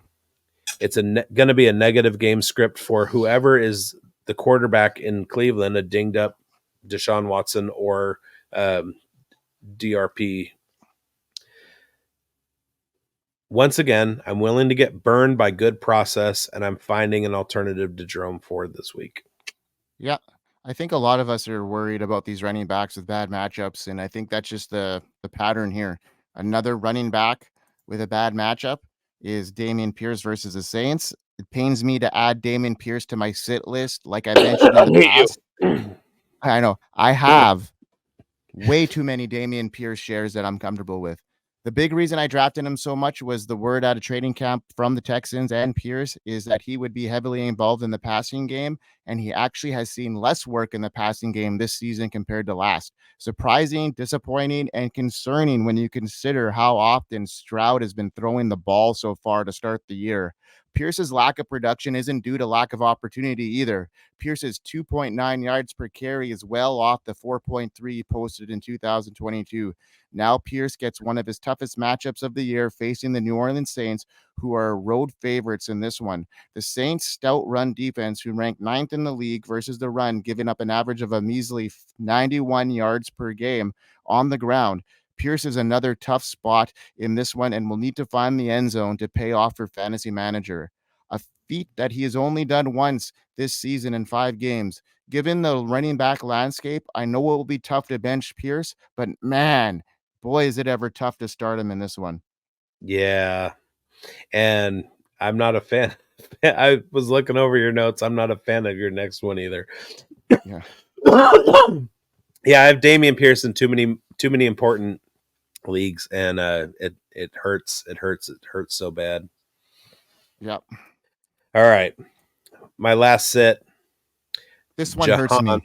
It's going to be a negative game script for whoever is the quarterback in Cleveland, a dinged up Deshaun Watson or DRP. Once again, I'm willing to get burned by good process, and I'm finding an alternative to Jerome Ford this week. Yeah. I think a lot of us are worried about these running backs with bad matchups, and I think that's just the pattern here. Another running back with a bad matchup is Dameon Pierce versus the Saints. It pains me to add Dameon Pierce to my sit list. Like I mentioned in the past, I know I have way too many Dameon Pierce shares that I'm comfortable with. The big reason I drafted him so much was the word out of training camp from the Texans and Pierce is that he would be heavily involved in the passing game, and he actually has seen less work in the passing game this season compared to last. Surprising, disappointing, and concerning when you consider how often Stroud has been throwing the ball so far to start the year. Pierce's lack of production isn't due to lack of opportunity either. Pierce's 2.9 yards per carry is well off the 4.3 posted in 2022. Now Pierce gets one of his toughest matchups of the year facing the New Orleans Saints, who are road favorites in this one. The Saints' stout run defense, who ranked 9th in the league versus the run, giving up an average of a measly 91 yards per game on the ground. Pierce is another tough spot in this one and will need to find the end zone to pay off for fantasy manager. A feat that he has only done once this season in 5 games. Given the running back landscape, I know it will be tough to bench Pierce, but man, boy, is it ever tough to start him in this one. Yeah. And I'm not a fan. I was looking over your notes. I'm not a fan of your next one either. Yeah. Yeah, I have Dameon Pierce in too many important leagues, and it hurts. It hurts so bad. Yep. All right. My last sit. This one hurts me.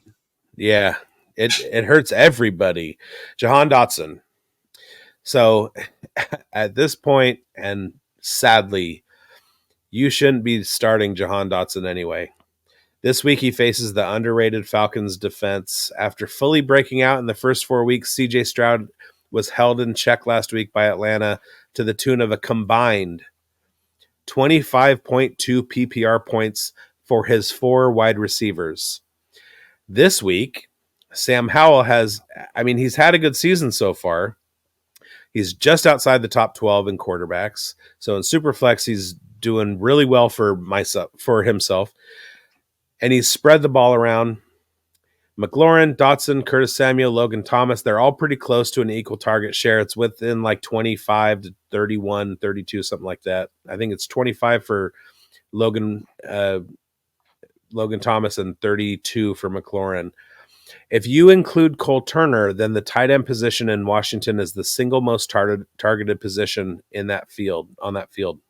Yeah. It hurts everybody. Jahan Dotson. So at this point, and sadly, you shouldn't be starting Jahan Dotson anyway. This week, he faces the underrated Falcons defense. After fully breaking out in the first 4 weeks, CJ Stroud was held in check last week by Atlanta to the tune of a combined 25.2 PPR points for his 4 wide receivers. This week, Sam Howell he's had a good season so far. He's just outside the top 12 in quarterbacks. So in Superflex, he's doing really well for himself. And he's spread the ball around. McLaurin, Dotson, Curtis Samuel, Logan Thomas, they're all pretty close to an equal target share. It's within like 25 to 31, 32, something like that. I think it's 25 for Logan Thomas and 32 for McLaurin. If you include Cole Turner, then the tight end position in Washington is the single most targeted position on that field.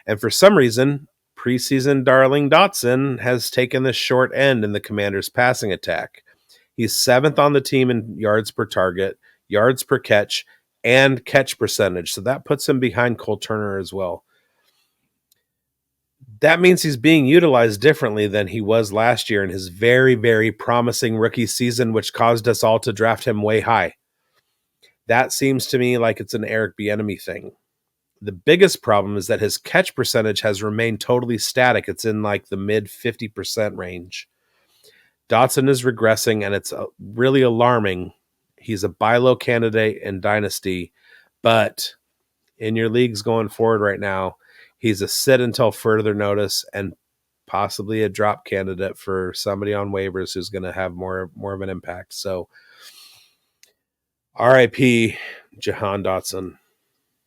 And for some reason, preseason darling Dotson has taken the short end in the Commanders' passing attack. He's 7th on the team in yards per target, yards per catch, and catch percentage. So that puts him behind Cole Turner as well. That means he's being utilized differently than he was last year in his very, very promising rookie season, which caused us all to draft him way high. That seems to me like it's an Eric Bieniemy thing. The biggest problem is that his catch percentage has remained totally static. It's in like the mid 50% range. Dotson is regressing, and it's really alarming. He's a buy low candidate in Dynasty, but in your leagues going forward right now, he's a sit until further notice and possibly a drop candidate for somebody on waivers who's going to have more of an impact. So RIP Jahan Dotson.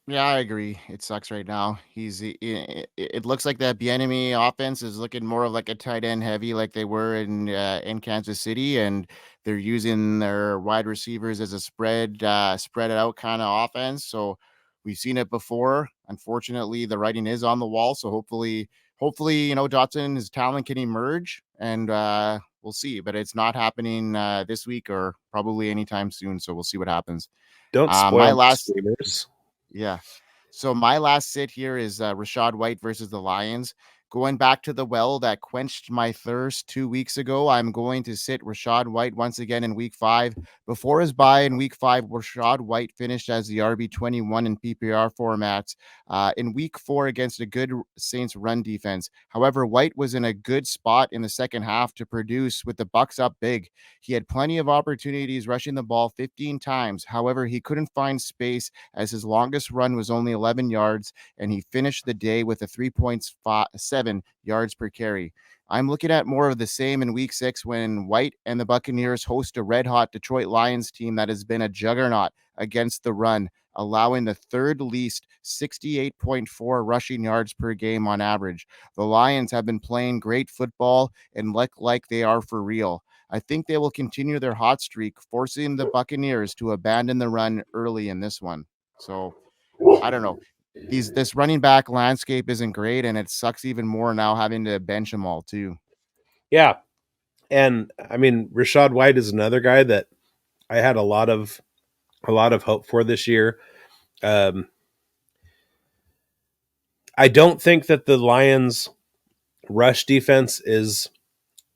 Yeah, I agree. It sucks right now. It looks like that Bieniemy offense is looking more of like a tight end heavy, like they were in Kansas City, and they're using their wide receivers as a spread it out kind of offense. So we've seen it before. Unfortunately, the writing is on the wall. So hopefully, Dotson's talent can emerge, and we'll see. But it's not happening this week or probably anytime soon. So we'll see what happens. Don't spoil My last streamers. Yeah. So my last sit here is Rashad White versus the Lions. Going back to the well that quenched my thirst 2 weeks ago, I'm going to sit Rashad White once again in week 5. Before his bye in week 5, Rashad White finished as the RB21 in PPR formats in week 4 against a good Saints run defense. However, White was in a good spot in the second half to produce with the Bucks up big. He had plenty of opportunities rushing the ball 15 times. However, he couldn't find space as his longest run was only 11 yards, and he finished the day with a 3.7 yards per carry. I'm looking at more of the same in week 6 when White and the Buccaneers host a red hot Detroit Lions team that has been a juggernaut against the run, allowing the third least 68.4 rushing yards per game on average. The Lions have been playing great football and look like they are for real. I think they will continue their hot streak, forcing the Buccaneers to abandon the run early in this one. So I don't know. This running back landscape isn't great, and it sucks even more now having to bench them all too. Yeah. And I mean, Rashad White is another guy that I had a lot of hope for this year. I don't think that the Lions rush defense is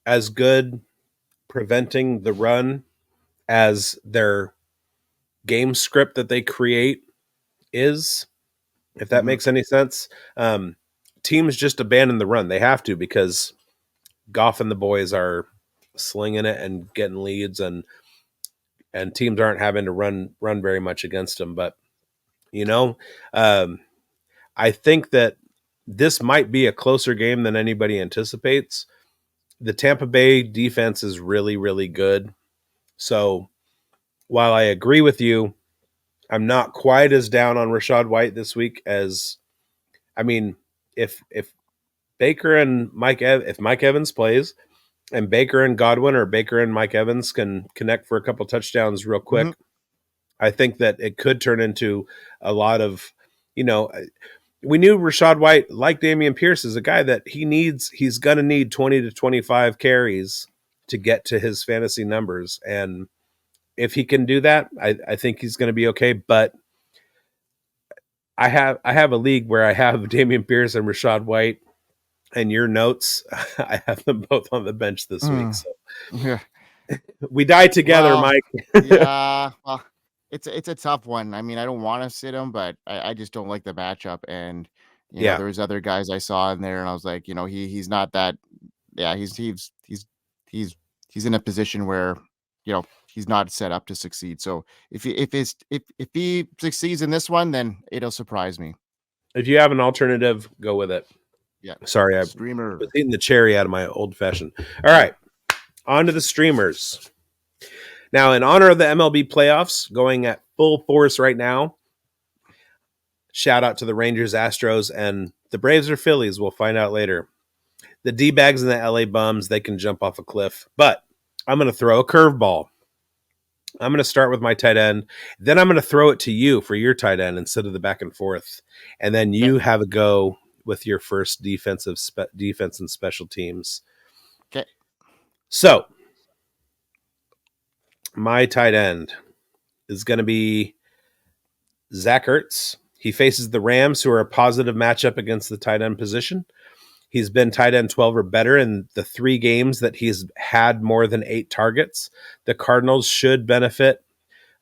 as good preventing the run as their game script that they create is, if that makes any sense. Teams just abandon the run. They have to, because Goff and the boys are slinging it and getting leads, and teams aren't having to run very much against them. But I think that this might be a closer game than anybody anticipates. The Tampa Bay defense is really, really good. So while I agree with you, I'm not quite as down on Rashad White this week as, I mean, if Baker and if Mike Evans plays, and Baker and Godwin or Baker and Mike Evans can connect for a couple touchdowns real quick, I think that it could turn into a lot of, we knew Rashad White, like Dameon Pierce, is a guy that he's going to need 20 to 25 carries to get to his fantasy numbers. And if he can do that, I think he's going to be okay. But I have a league where I have Dameon Pierce and Rashad White, and your notes, I have them both on the bench this week. So Yeah. we die together, Mike. Yeah. Well, it's a tough one. I mean, I don't want to sit him, but I just don't like the matchup. And there's other guys I saw in there, and I was like, he's not that. Yeah, he's in a position where he's not set up to succeed. So if he succeeds in this one, then it'll surprise me. If you have an alternative, go with it. Yeah. Sorry, I Streamer. was eating the cherry out of my old fashioned. All right, on to the streamers. Now, in honor of the MLB playoffs going at full force right now, shout out to the Rangers, Astros, and the Braves or Phillies. We'll find out later. The D-bags and the LA Bums, they can jump off a cliff. But I'm going to throw a curveball. I'm going to start with my tight end. Then I'm going to throw it to you for your tight end instead of the back and forth. And then you have a go with your first defense and special teams. Okay. So my tight end is going to be Zach Ertz. He faces the Rams, who are a positive matchup against the tight end position. He's been tight end 12 or better in the 3 games that he's had more than 8 targets. The Cardinals should benefit.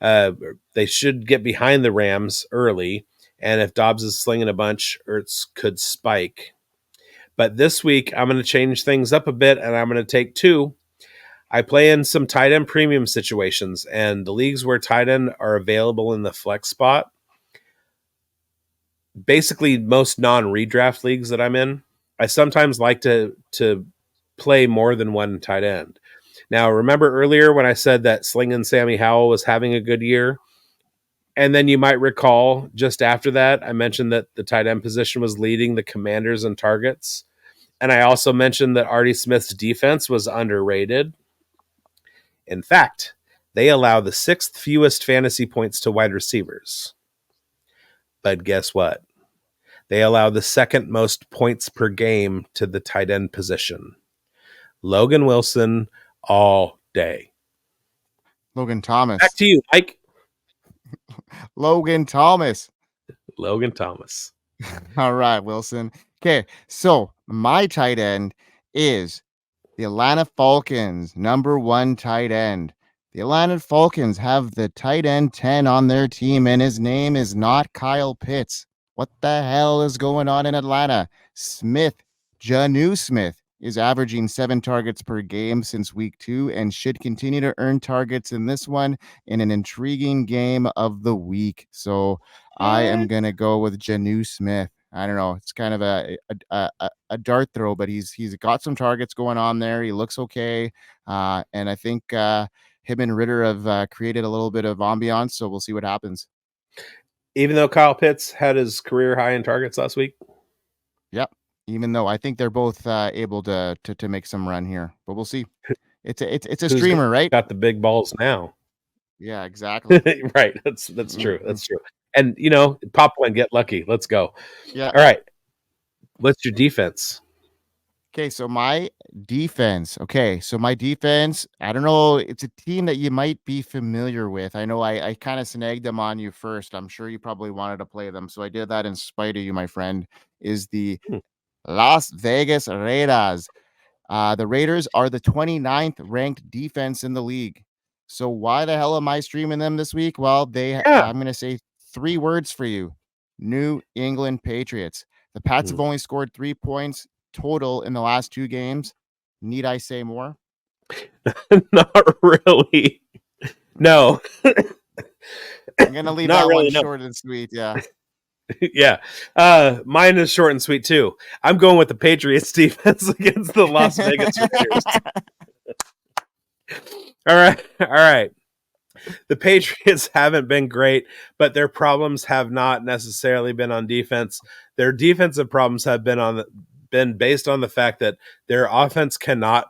They should get behind the Rams early. And if Dobbs is slinging a bunch, Ertz could spike. But this week, I'm going to change things up a bit, and I'm going to take 2. I play in some tight end premium situations, and the leagues where tight end are available in the flex spot, basically most non-redraft leagues that I'm in, I sometimes like to play more than one tight end. Now, remember earlier when I said that Slingin' Sammy Howell was having a good year? And then you might recall just after that, I mentioned that the tight end position was leading the Commanders in targets. And I also mentioned that Artie Smith's defense was underrated. In fact, they allow the 6th fewest fantasy points to wide receivers. But guess what? They allow the 2nd most points per game to the tight end position. Logan Wilson all day. Logan Thomas. Back to you, Mike. Logan Thomas. Logan Thomas. All right, Wilson. Okay, so my tight end is the Atlanta Falcons, number 1 tight end. The Atlanta Falcons have the tight end 10 on their team, and his name is not Kyle Pitts. What the hell is going on in Atlanta? Janu Smith, is averaging 7 targets per game since week 2 and should continue to earn targets in this one in an intriguing game of the week. So I am going to go with Janu Smith. I don't know. It's kind of a dart throw, but he's got some targets going on there. He looks okay, and I think him and Ritter have created a little bit of ambiance. So we'll see what happens. Even though Kyle Pitts had his career high in targets last week. Yep. Even though I think they're both able to make some run here, but we'll see. It's a streamer, right? Got the big balls now. Yeah, exactly. Right. That's true. That's true. And pop one, get lucky. Let's go. Yeah. All right. What's your defense? Okay, so my defense. I don't know. It's a team that you might be familiar with. I know I kind of snagged them on you first. I'm sure you probably wanted to play them, so I did that in spite of you, my friend. Is the Las Vegas Raiders. The Raiders are the 29th ranked defense in the league. So why the hell am I streaming them this week? Well, I'm going to say 3 words for you. New England Patriots. The Pats have only scored 3 points total in the last 2 games. Need I say more? Not really. No. I'm going to leave that really, one short and sweet. Yeah. Yeah. Mine is short and sweet too. I'm going with the Patriots defense against the Las Vegas Raiders. All right. The Patriots haven't been great, but their problems have not necessarily been on defense. Their defensive problems have been based on the fact that their offense cannot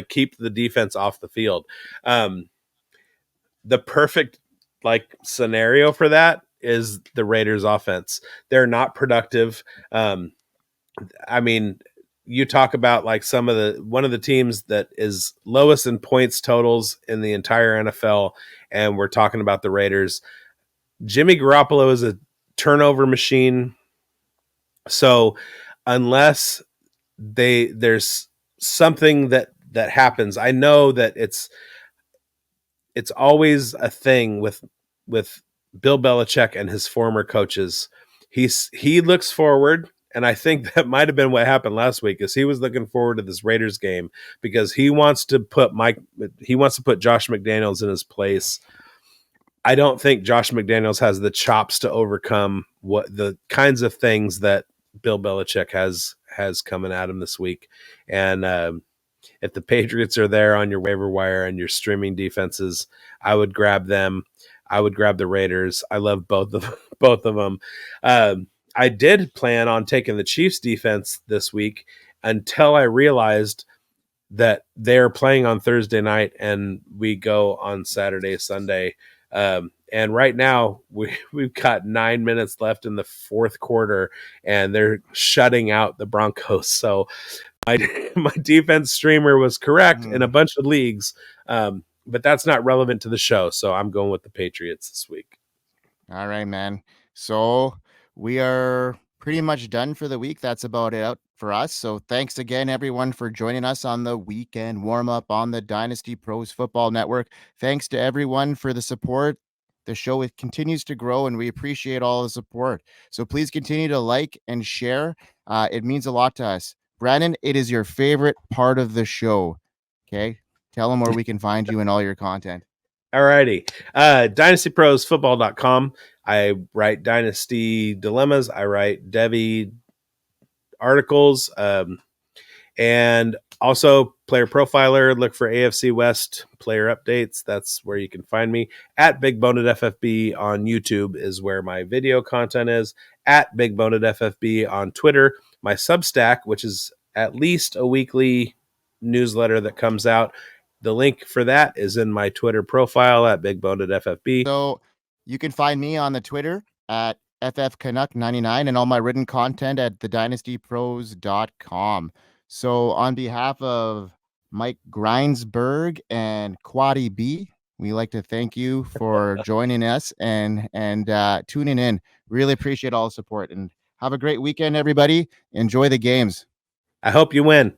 keep the defense off the field. The perfect scenario for that is the Raiders offense. They're not productive. I mean, you talk about one of the teams that is lowest in points totals in the entire NFL, and we're talking about the Raiders. Jimmy Garoppolo is a turnover machine. So unless there's something that happens, I know that it's always a thing with Bill Belichick and his former coaches. He looks forward, and I think that might have been what happened last week, is he was looking forward to this Raiders game because he wants to put Josh McDaniels in his place. I don't think Josh McDaniels has the chops to overcome what the kinds of things that Bill Belichick has coming at him this week. And if the Patriots are there on your waiver wire and your streaming defenses, I would grab them. I would grab the Raiders. I love both of them. I did plan on taking the Chiefs defense this week until I realized that they're playing on Thursday night and we go on Saturday, Sunday. And right now we've got 9 minutes left in the fourth quarter and they're shutting out the Broncos. So my defense streamer was correct in a bunch of leagues. But that's not relevant to the show. So I'm going with the Patriots this week. All right, man. So we are pretty much done for the week. That's about it for us. So thanks again, everyone, for joining us on the weekend warm-up on the Dynasty Pros Football Network. Thanks to everyone for the support. The show continues to grow, and we appreciate all the support. So please continue to like and share. It means a lot to us. Brandon, it is your favorite part of the show. Okay? Tell them where we can find you and all your content. All righty. DynastyProsFootball.com. I write Dynasty Dilemmas. I write Debbie articles. And also Player Profiler. Look for AFC West player updates. That's where you can find me. At Big Boned FFB on YouTube is where my video content is. At Big Boned FFB on Twitter. My Substack, which is at least a weekly newsletter that comes out. The link for that is in my Twitter profile at Big Boned FFB. So you can find me on the Twitter at FFCanuck99 and all my written content at thedynastypros.com. So on behalf of Mike Greinsberg and Quaddy B, we like to thank you for joining us and tuning in. Really appreciate all the support, and have a great weekend, everybody. Enjoy the games. I hope you win.